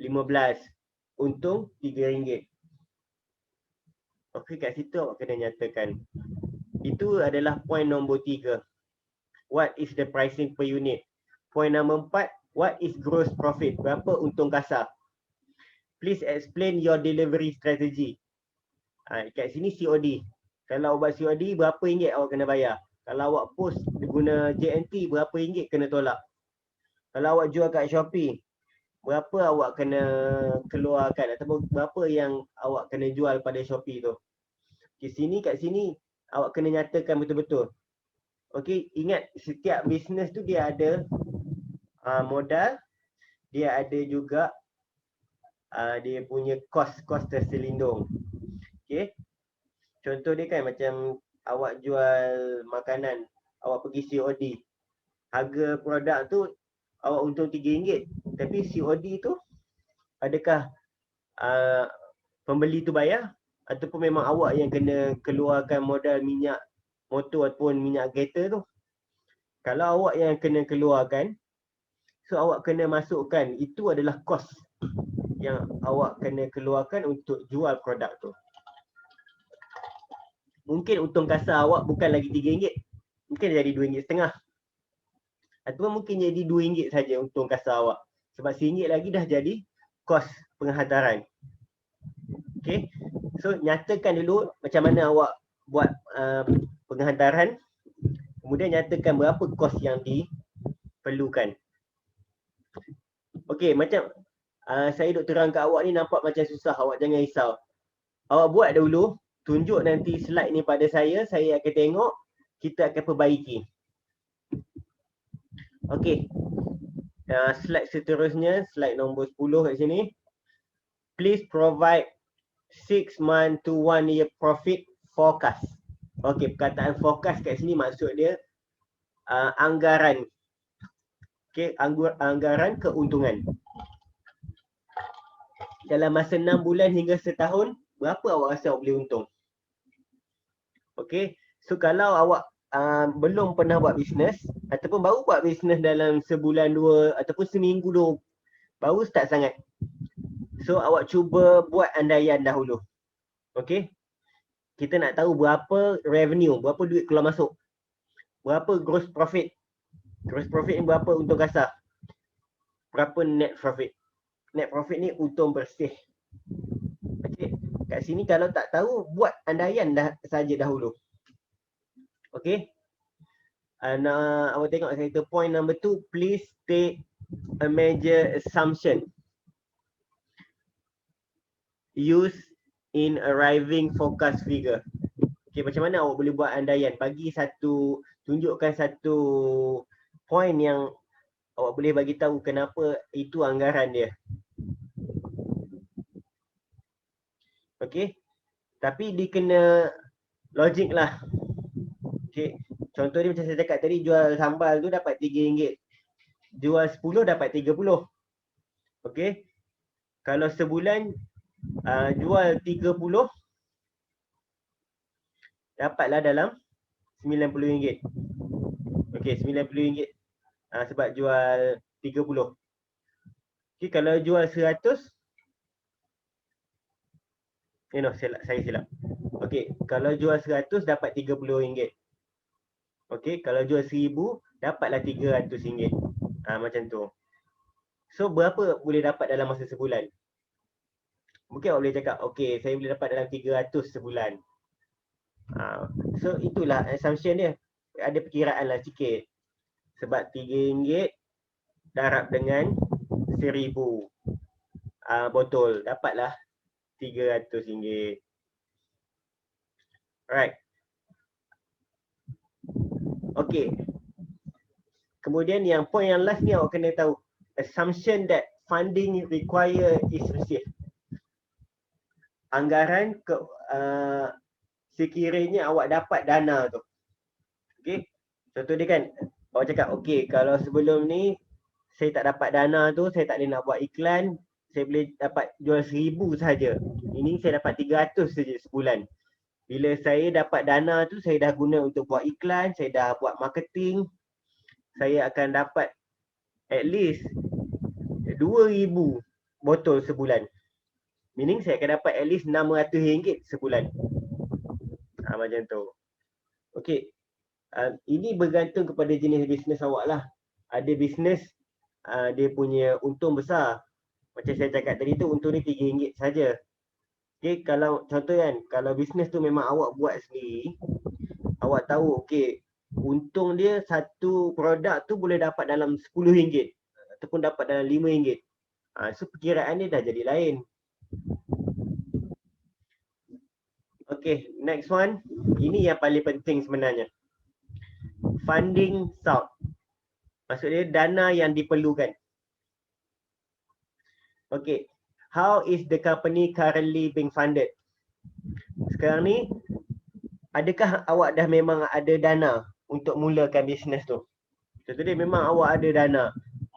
RM15, untung RM3. Okey, kat situ awak kena nyatakan. Itu adalah point nombor 3. What is the pricing per unit? Point nombor 4, what is gross profit? Berapa untung kasar? Please explain your delivery strategy. Kat sini COD. Kalau awak buat COD, berapa ringgit awak kena bayar? Kalau awak post guna JNT, berapa ringgit kena tolak? Kalau awak jual kat Shopee, berapa awak kena keluarkan ataupun berapa yang awak kena jual pada Shopee tu? Kat sini awak kena nyatakan betul-betul. Okey, ingat setiap bisnes tu dia ada modal, dia ada juga dia punya kos terselindung. Okey. Contoh dia kan macam awak jual makanan, awak pergi COD. Harga produk tu awak untung RM3, tapi COD tu adakah pembeli tu bayar ataupun memang awak yang kena keluarkan modal minyak motor ataupun minyak kereta tu? Kalau awak yang kena keluarkan, so awak kena masukkan itu adalah kos yang awak kena keluarkan untuk jual produk tu. Mungkin untung kasar awak bukan lagi RM3, mungkin jadi RM2.50. Ataupun mungkin jadi RM2 saja untung kasar awak. Sebab RM1 lagi dah jadi kos penghantaran. Okay, so nyatakan dulu macam mana awak buat penghantaran, kemudian nyatakan berapa kos yang diperlukan. Okay, macam saya duk terang kat awak ni nampak macam susah, awak jangan risau. Awak buat dulu, tunjuk nanti slide ni pada saya akan tengok, kita akan perbaiki. Okay, slide seterusnya, slide nombor 10 kat sini. Please provide 6 month to 1 year profit forecast. Okay, perkataan forecast kat sini maksud dia anggaran. Okay, anggaran keuntungan. Dalam masa 6 bulan hingga setahun, berapa awak rasa awak boleh untung? Okay, so kalau awak belum pernah buat bisnes ataupun baru buat bisnes dalam sebulan dua ataupun seminggu dulu, baru start sangat. So awak cuba buat andaian dahulu. Okay, kita nak tahu berapa revenue, berapa duit keluar masuk, berapa gross profit. Gross profit ni berapa untung kasar, berapa net profit. Net profit ni untung bersih. Okay, kat sini kalau tak tahu, buat andaian saja dahulu. Okay, awak tengok saya kata point number 2, please state a major assumption use in arriving forecast figure. Okay, macam mana awak boleh buat andaian? Tunjukkan satu point yang awak boleh bagi tahu kenapa itu anggaran dia. Okay, tapi dia kena logik lah. Okay, contoh dia macam saya cakap tadi, jual sambal tu dapat RM3, jual 10 dapat 30. Okay, kalau sebulan jual 30, dapatlah dalam RM90. Okay, RM90 sebab jual 30. Okay, kalau jual 100, saya silap. Okay, kalau jual 100 dapat RM30. Okay, kalau jual 1000 dapatlah RM300. Macam tu. So berapa boleh dapat dalam masa sebulan? Mungkin awak boleh cakap, okay, saya boleh dapat dalam 300 sebulan. So itulah assumption dia. Ada perkiraan lah sikit. Sebab RM3 darab dengan 1000 botol, dapatlah RM300. Alright. Okay. Kemudian yang point yang last ni awak kena tahu. Assumption that funding required is received. Anggaran sekiranya awak dapat dana tu. Okay. Contoh dia kan, Awak cakap, okay, kalau sebelum ni saya tak dapat dana tu, saya tak boleh nak buat iklan, saya boleh dapat jual 1,000 saja. Ini saya dapat 300 saja sebulan. Bila saya dapat dana tu, saya dah guna untuk buat iklan, saya dah buat marketing, saya akan dapat at least 2,000 botol sebulan. Meaning saya akan dapat at least RM600 sebulan. Macam tu. Okay. Ini bergantung kepada jenis bisnes awak lah. Ada bisnes dia punya untung besar. Macam saya cakap tadi tu, untung ni RM3 saja. Okay, kalau contoh kan, kalau bisnes tu memang awak buat sendiri, awak tahu okay, untung dia satu produk tu boleh dapat dalam RM10 ataupun dapat dalam RM5. So perkiraan dia dah jadi lain. Okay, next one. Ini yang paling penting sebenarnya. Funding sought. Maksudnya dana yang diperlukan. Okay, how is the company currently being funded? Sekarang ni, adakah awak dah memang ada dana untuk mulakan bisnes tu? Contohnya memang awak ada dana.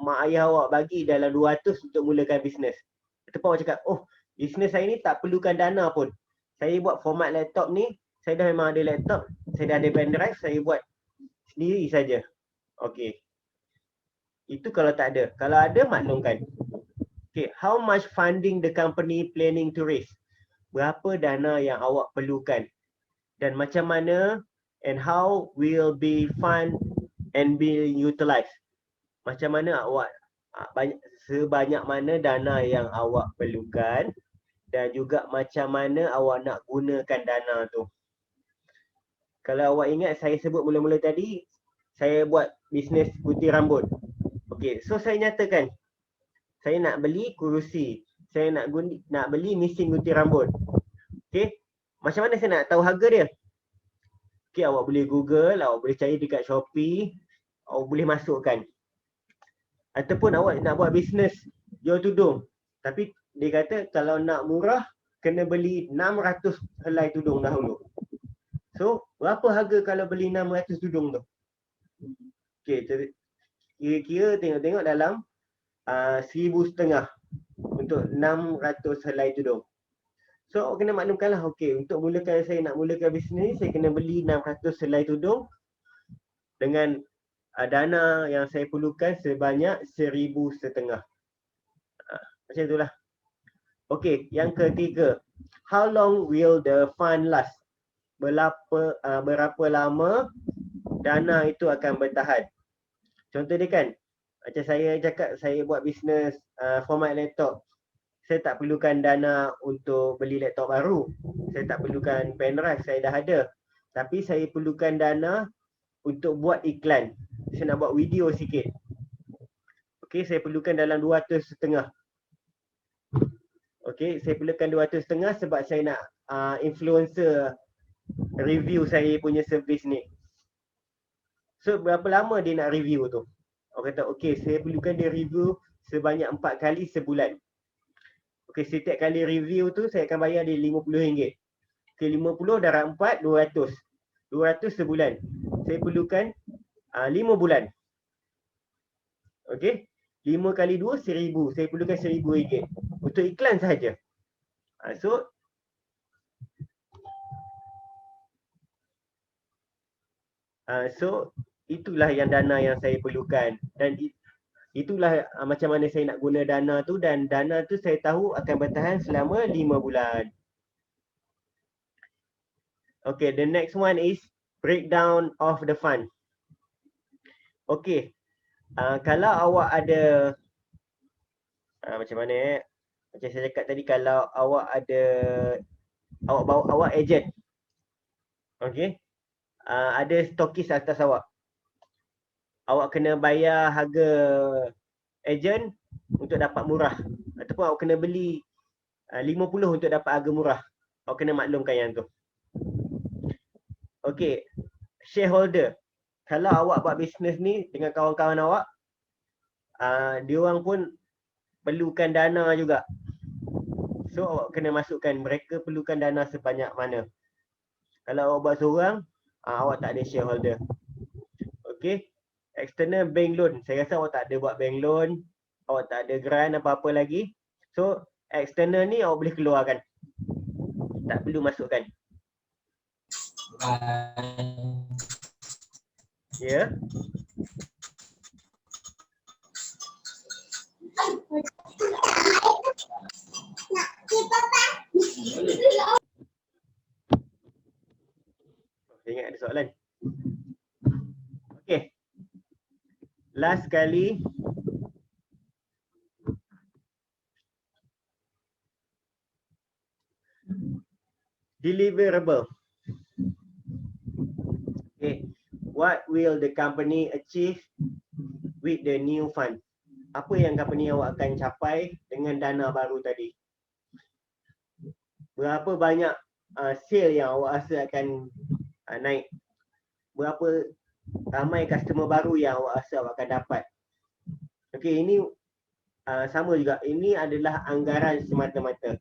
Mak ayah awak bagi dalam 200 untuk mulakan bisnes. Ataupun awak cakap, oh, bisnes saya ni tak perlukan dana pun. Saya buat format laptop ni, saya dah memang ada laptop, saya dah ada pen drive, saya buat sendiri saja. Okay. Itu kalau tak ada. Kalau ada, maklumkan. Okay, how much funding the company planning to raise? Berapa dana yang awak perlukan? Dan macam mana and how will be fund and be utilized? Macam mana awak sebanyak mana dana yang awak perlukan dan juga macam mana awak nak gunakan dana tu. Kalau awak ingat saya sebut mula-mula tadi, saya buat bisnes gunting rambut. Okay, so saya nyatakan saya nak beli kerusi, saya nak beli mesin gunting rambut. Okay, macam mana saya nak tahu harga dia? Okay, awak boleh Google, awak boleh cari dekat Shopee, awak boleh masukkan. Ataupun awak nak buat bisnes jual tudung, tapi dia kata kalau nak murah, kena beli 600 helai tudung dahulu. So, berapa harga kalau beli 600 tudung tu? Okay, kira-kira tengok-tengok dalam 1,500 untuk 600 helai tudung. So, awak kena maklumkanlah, okay, untuk saya nak mulakan bisnes, saya kena beli 600 helai tudung dengan dana yang saya perlukan sebanyak 1,500. Macam itulah. Okay, yang ketiga. How long will the fund last? Berapa lama dana itu akan bertahan? Contoh dia kan, macam saya cakap saya buat bisnes format laptop. Saya tak perlukan dana untuk beli laptop baru. Saya tak perlukan pen drive, saya dah ada. Tapi saya perlukan dana untuk buat iklan. Saya nak buat video sikit. Okay, saya perlukan dalam 200,500. Okay, saya perlukan 200,500 sebab saya nak influencer review saya punya servis ni. So, berapa lama dia nak review tu? Orang kata, okay, saya perlukan dia review sebanyak 4 kali sebulan. Okay, setiap kali review tu saya akan bayar dia RM50. Okay, 50 darab 4, 200. 200 sebulan. Saya perlukan 5 bulan. Okay, 5 kali 2, 1,000. Saya perlukan RM1,000 untuk iklan sahaja. So itulah yang dana yang saya perlukan dan itulah macam mana saya nak guna dana tu, dan dana tu saya tahu akan bertahan selama 5 bulan. Okay, the next one is breakdown of the fund. Okay, kalau awak ada macam mana macam saya cakap tadi, kalau awak ada awak agent. Okay, ada stokis atas awak. Awak kena bayar harga agent untuk dapat murah. Ataupun awak kena beli 50 untuk dapat harga murah. Awak kena maklumkan yang tu. Okay, shareholder. Kalau awak buat bisnes ni dengan kawan-kawan awak, diorang pun perlukan dana juga. So awak kena masukkan mereka perlukan dana sebanyak mana. Kalau awak buat seorang, awak tak ada shareholder. Okay. External bank loan. Saya rasa awak tak ada buat bank loan. Awak tak ada grant apa-apa lagi. So, external ni awak boleh keluarkan. Tak perlu masukkan. Ya. Saya ingat ada soalan. Okey. Last kali. Deliverable. Okay. What will the company achieve with the new fund? Apa yang company awak akan capai dengan dana baru tadi? Berapa banyak sale yang awak rasa akan naik? Berapa ramai customer baru yang awak rasa awak akan dapat? Okey, ini sama juga. Ini adalah anggaran semata-mata.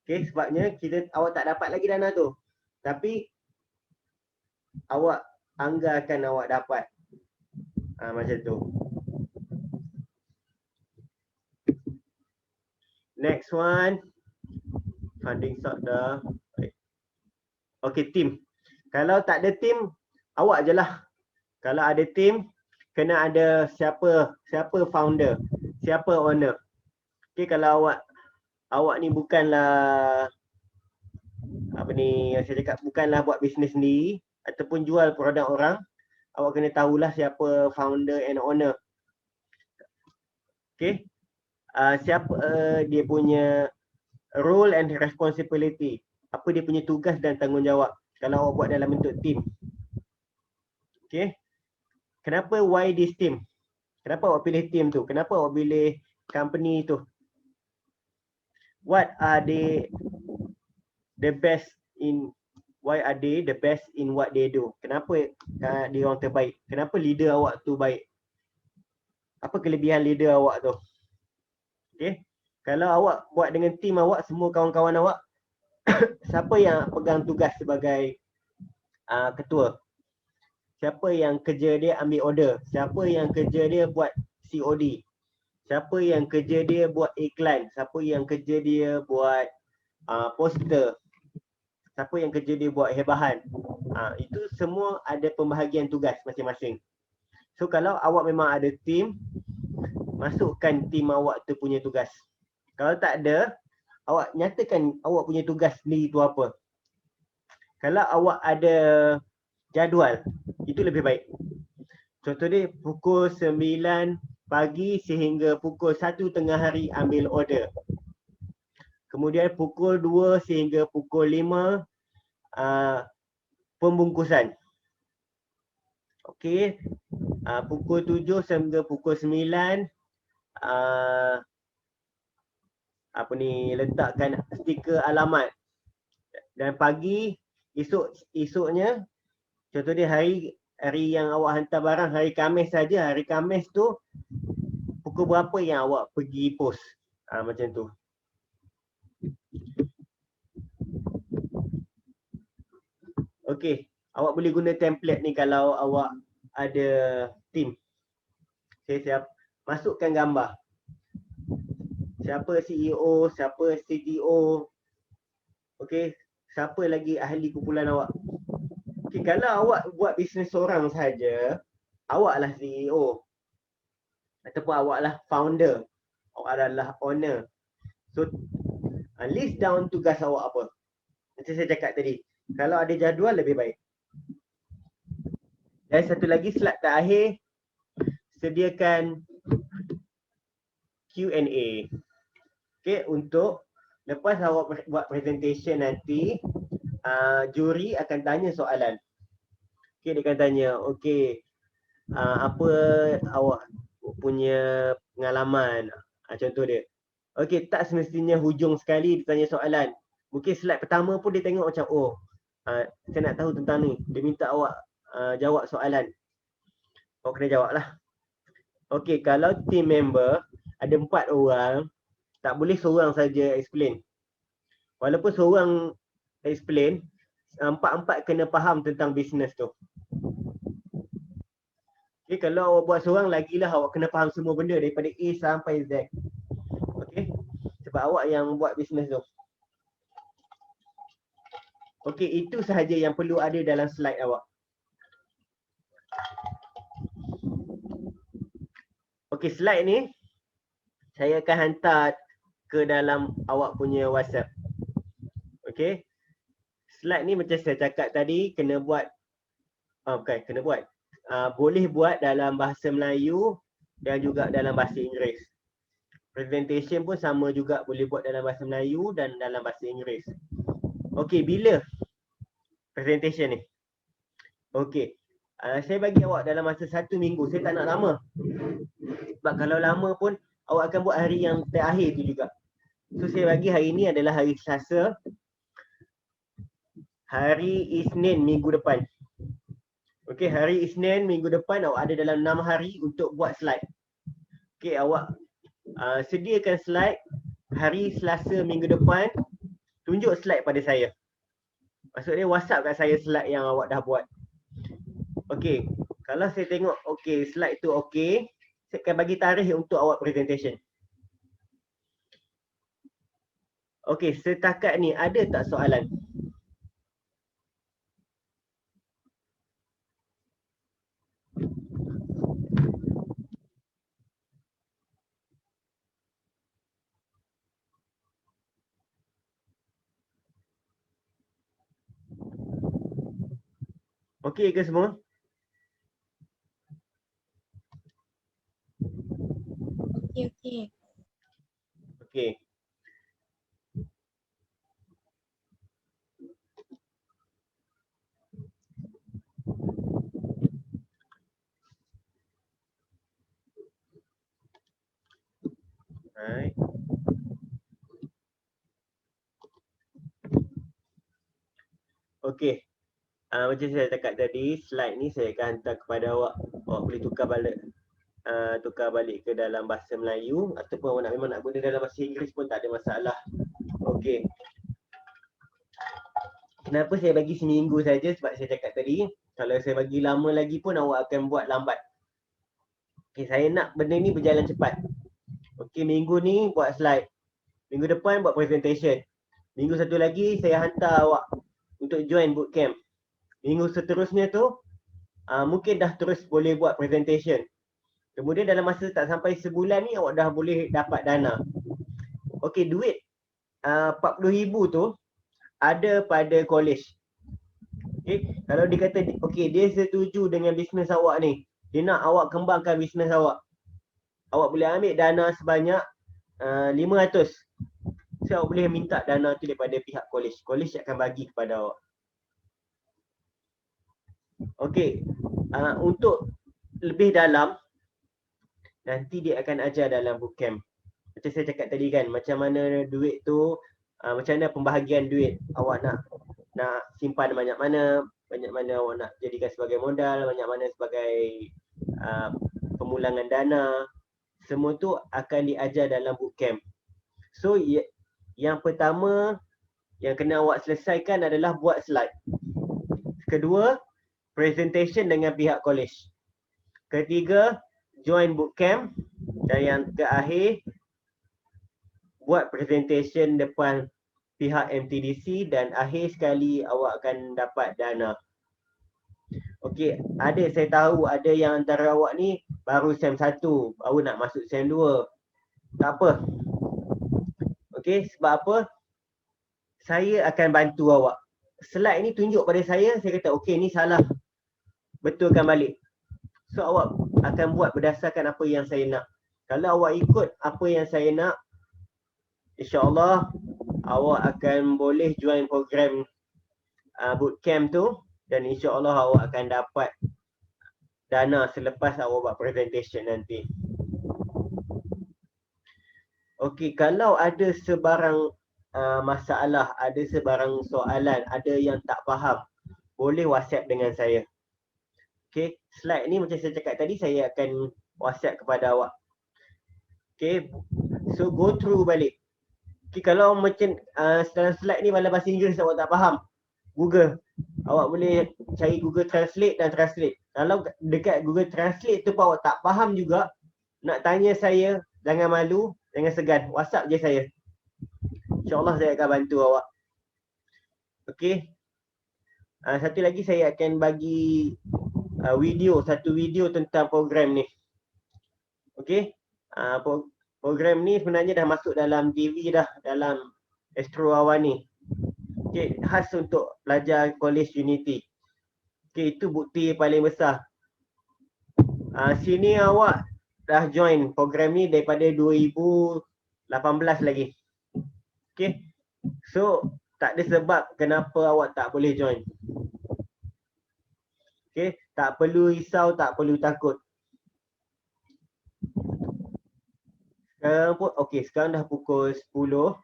Okey, sebabnya awak tak dapat lagi dana tu. Tapi awak anggarkan awak dapat. Macam tu. Next one. Funding stock dah. Okey, team. Kalau tak ada team, awak je lah. Kalau ada team, kena ada siapa founder, siapa owner. Okey, kalau awak ni bukanlah saya cakap bukanlah buat bisnes sendiri ataupun jual produk orang, awak kena tahulah siapa founder and owner. Okey. Siapa dia punya role and responsibility. Apa dia punya tugas dan tanggungjawab kalau awak buat dalam bentuk team. Okey. Kenapa why this team? Kenapa awak pilih team tu? Kenapa awak pilih company tu? What are they the best in why are they the best in what they do? Kenapa dia orang terbaik? Kenapa leader awak tu baik? Apa kelebihan leader awak tu? Okey. Kalau awak buat dengan team awak, semua kawan-kawan awak, siapa yang pegang tugas sebagai ketua? Siapa yang kerja dia ambil order? Siapa yang kerja dia buat COD? Siapa yang kerja dia buat iklan? Siapa yang kerja dia buat poster? Siapa yang kerja dia buat hebahan? Itu semua ada pembahagian tugas masing-masing. So kalau awak memang ada team, masukkan team awak tu punya tugas. Kalau tak ada, awak nyatakan awak punya tugas sendiri tu apa. Kalau awak ada jadual, itu lebih baik. Contoh dia pukul 9 pagi sehingga pukul 1 tengah hari ambil order. Kemudian pukul 2 sehingga pukul 5 pembungkusan. Okey. Pukul 7 sehingga pukul 9 letakkan stiker alamat. Dan pagi esoknya, contoh dia hari yang awak hantar barang hari Khamis saja, hari Khamis tu pukul berapa yang awak pergi post. Macam tu. Okey, awak boleh guna template ni kalau awak ada team. Siap masukkan gambar. Siapa CEO, siapa CTO. Okey, siapa lagi ahli kumpulan awak. Okey, kalau awak buat bisnes seorang saja, awaklah CEO. Ataupun awaklah founder. Awak adalah owner. So, list down tugas awak apa. Macam saya cakap tadi. Kalau ada jadual lebih baik. Dan satu lagi slide terakhir, sediakan Q&A. Okey, untuk lepas awak buat presentation nanti, juri akan tanya soalan. Okey, dia akan tanya, okey, apa awak punya pengalaman? Contoh dia. Okey, tak semestinya hujung sekali dia tanya soalan. Mungkin slide pertama pun dia tengok macam, oh, saya nak tahu tentang ni. Dia minta awak jawab soalan. Awak kena jawab lah. Okey, kalau team member ada 4 orang, tak boleh seorang saja explain. Walaupun seorang explain, 4-4 kena faham tentang bisnes tu. Okay, kalau awak buat seorang lagilah awak kena faham semua benda daripada A sampai Z. Okay, sebab awak yang buat bisnes tu. Okay, itu sahaja yang perlu ada dalam slide awak. Okay, slide ni saya akan hantar ke dalam awak punya WhatsApp. Okay, slide ni macam saya cakap tadi kena buat, kena buat. Boleh buat dalam bahasa Melayu dan juga dalam bahasa Inggeris. Presentation pun sama juga, boleh buat dalam bahasa Melayu dan dalam bahasa Inggeris. Okey, bila presentation ni? Okey, saya bagi awak dalam masa 1 minggu, saya tak nak lama. Sebab kalau lama pun awak akan buat hari yang terakhir tu juga. So saya bagi hari ni adalah hari Selasa, hari Isnin minggu depan. Okey, hari Isnin minggu depan awak ada dalam 6 hari untuk buat slide. Okey, awak sediakan slide hari Selasa minggu depan, tunjuk slide pada saya. Maksudnya WhatsApp kat saya slide yang awak dah buat. Okey, kalau saya tengok okey, slide tu okey, saya akan bagi tarikh untuk awak presentation. Okey, setakat ni ada tak soalan? Okey ke semua? Okey. Okey. Right. Okey. Macam saya cakap tadi, slide ni saya akan hantar kepada awak. Awak boleh tukar balik ke dalam bahasa Melayu ataupun awak memang nak guna dalam bahasa Inggeris pun tak ada masalah. Okey. Kenapa saya bagi seminggu saja? Sebab saya cakap tadi, kalau saya bagi lama lagi pun awak akan buat lambat. Okey, saya nak benda ni berjalan cepat. Okey, minggu ni buat slide. Minggu depan buat presentation. Minggu satu lagi saya hantar awak untuk join bootcamp. Minggu seterusnya tu mungkin dah terus boleh buat presentation. Kemudian dalam masa tak sampai sebulan ni awak dah boleh dapat dana. Okey, duit 40,000 tu ada pada college. Okey, kalau dia kata okey dia setuju dengan bisnes awak ni, dia nak awak kembangkan bisnes awak. Awak boleh ambil dana sebanyak 500. So awak boleh minta dana tu daripada pihak college. College akan bagi kepada awak. Okey, untuk lebih dalam nanti dia akan ajar dalam bootcamp. Macam saya cakap tadi kan, macam mana duit tu, macam mana pembahagian duit. Awak nak simpan banyak mana awak nak jadikan sebagai modal, banyak mana sebagai pemulangan dana. Semua tu akan diajar dalam bootcamp. So yang pertama yang kena awak selesaikan adalah buat slide. Kedua, presentation dengan pihak college. Ketiga, join bootcamp. Dan yang terakhir, buat presentation depan pihak MTDC dan akhir sekali awak akan dapat dana. Okey, saya tahu ada yang antara awak ni baru SEM 1, baru nak masuk SEM 2. Tak apa. Okey, sebab apa? Saya akan bantu awak. Slide ni tunjuk pada saya kata okey ni salah. Betulkan balik. So awak akan buat berdasarkan apa yang saya nak. Kalau awak ikut apa yang saya nak, insya-Allah awak akan boleh join program bootcamp tu dan insya-Allah awak akan dapat dana selepas awak buat presentation nanti. Okey, kalau ada sebarang masalah, ada sebarang soalan, ada yang tak faham, boleh WhatsApp dengan saya. Okey, slide ni macam saya cakap tadi, saya akan WhatsApp kepada awak. Okey, so go through balik. Okey, kalau macam dalam slide ni dalam bahasa Inggeris awak tak faham, Google. Awak boleh cari Google Translate dan translate. Kalau dekat Google Translate tu pun awak tak faham juga, nak tanya saya, jangan malu, jangan segan. WhatsApp je saya. InsyaAllah saya akan bantu awak. Okey. Satu lagi saya akan bagi satu video tentang program ni. Okey. Program ni sebenarnya dah masuk dalam TV dah, dalam Astro Awan ni. Okey, khas untuk pelajar College Unity. Okey, itu bukti paling besar. Sini awak dah join program ni daripada 2018 lagi. Okey. So, tak ada sebab kenapa awak tak boleh join. Okey, tak perlu risau, tak perlu takut. Sekarang pun okey, sekarang dah pukul 10.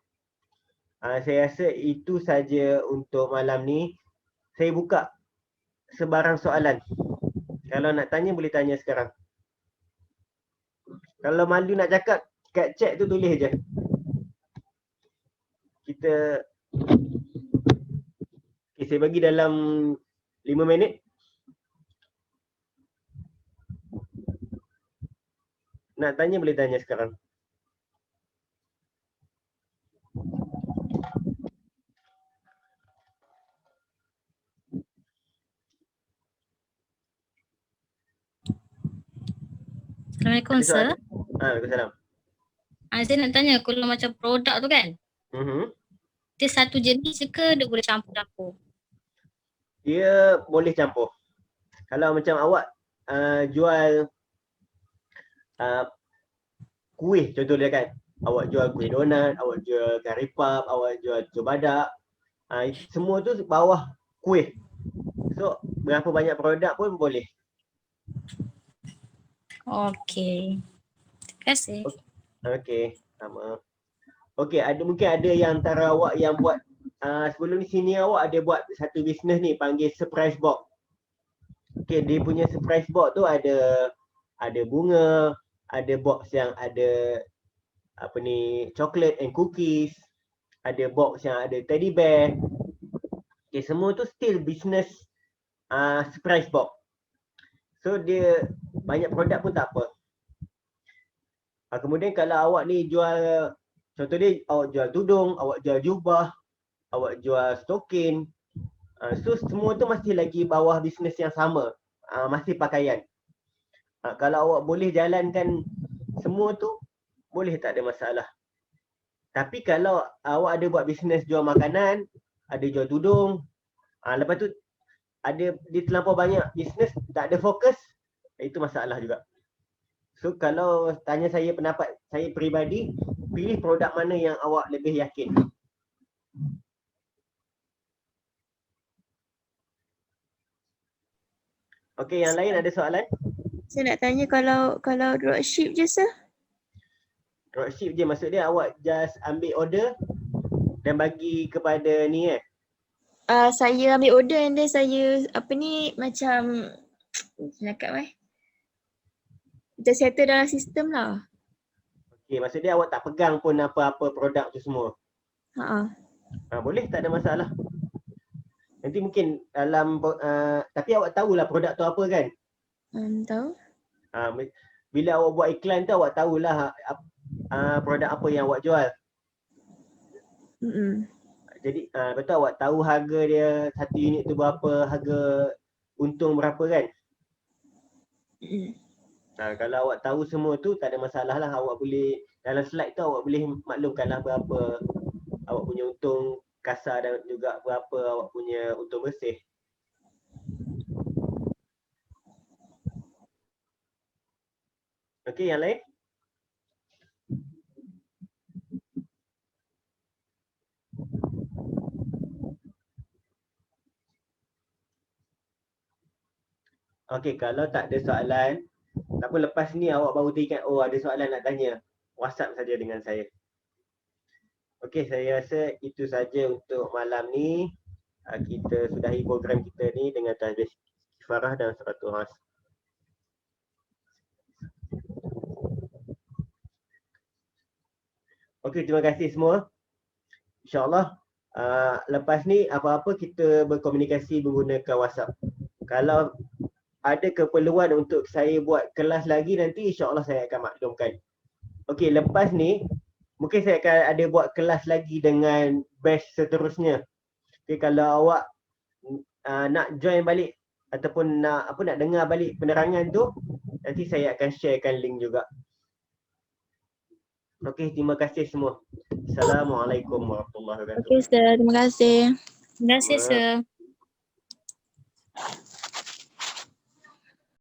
Saya rasa itu saja untuk malam ni. Saya buka sebarang soalan. Kalau nak tanya boleh tanya sekarang. Kalau malu nak cakap, kat chat tu tulis je. Kita saya bagi dalam 5 minit. Nak tanya boleh tanya sekarang. Assalamualaikum, Ada soalan? sir. Waalaikumsalam. Saya nak tanya, kalau macam produk tu kan, dia satu jenis je ke dia boleh campur-campur? Dia boleh campur. Kalau macam awak jual kuih contoh dia kan. Awak jual kuih donat, awak jual kari puff, awak jual badak. Semua tu bawah kuih. So, berapa banyak produk pun boleh. Okey. Terima kasih. Okey, sama. Okey, mungkin ada yang antara awak yang buat sebelum ni sini awak ada buat satu bisnes ni panggil surprise box. Okey, dia punya surprise box tu ada bunga, ada box yang ada chocolate and cookies, ada box yang ada teddy bear. Okey, semua tu still business surprise box. So dia banyak produk pun tak apa. Kemudian kalau awak ni jual, contoh dia awak jual tudung, awak jual jubah, awak jual stokin. So semua tu masih lagi bawah bisnes yang sama. Masih pakaian. Kalau awak boleh jalankan semua tu, boleh, tak ada masalah. Tapi kalau awak ada buat bisnes jual makanan, ada jual tudung, lepas tu dia terlampau banyak bisnes, tak ada fokus, itu masalah juga. So kalau tanya saya pendapat saya peribadi, pilih produk mana yang awak lebih yakin. Okey, yang lain ada soalan? Saya nak tanya kalau dropship je, sir? Dropship je, maksud dia awak just ambil order dan bagi kepada ni Saya ambil order and then saya macam cakap kita settle dalam sistem lah. Okey, maksud dia awak tak pegang pun apa-apa produk tu semua. Boleh, tak ada masalah. Nanti mungkin dalam tapi awak tahulah produk tu apa kan? Tahu. Bila awak buat iklan tu awak tahulah produk apa yang awak jual. Jadi lepas tu awak tahu harga dia satu unit tu berapa, harga untung berapa kan? Kalau awak tahu semua tu tak ada masalah lah. Awak boleh dalam slide tu awak boleh maklumkan lah berapa awak punya untung kasar dan juga berapa awak punya untung bersih. Okey, yang lain? Okey, kalau tak ada soalan, tak apa, lepas ni awak baru teringat, oh ada soalan nak tanya, WhatsApp saja dengan saya. Okey, saya rasa itu saja untuk malam ni. Kita sudahi program kita ni dengan tasbih istighfarah dan suratul Has. Okey, terima kasih semua. InsyaAllah lepas ni apa-apa kita berkomunikasi menggunakan WhatsApp. Kalau ada keperluan untuk saya buat kelas lagi, nanti insya-Allah saya akan maklumkan. Okey, lepas ni mungkin saya akan ada buat kelas lagi dengan batch seterusnya. Okey, kalau awak nak join balik ataupun nak dengar balik penerangan tu, nanti saya akan sharekan link juga. Okey, terima kasih semua. Assalamualaikum warahmatullahi wabarakatuh. Okey, sir. Terima kasih. Terima kasih, Sir.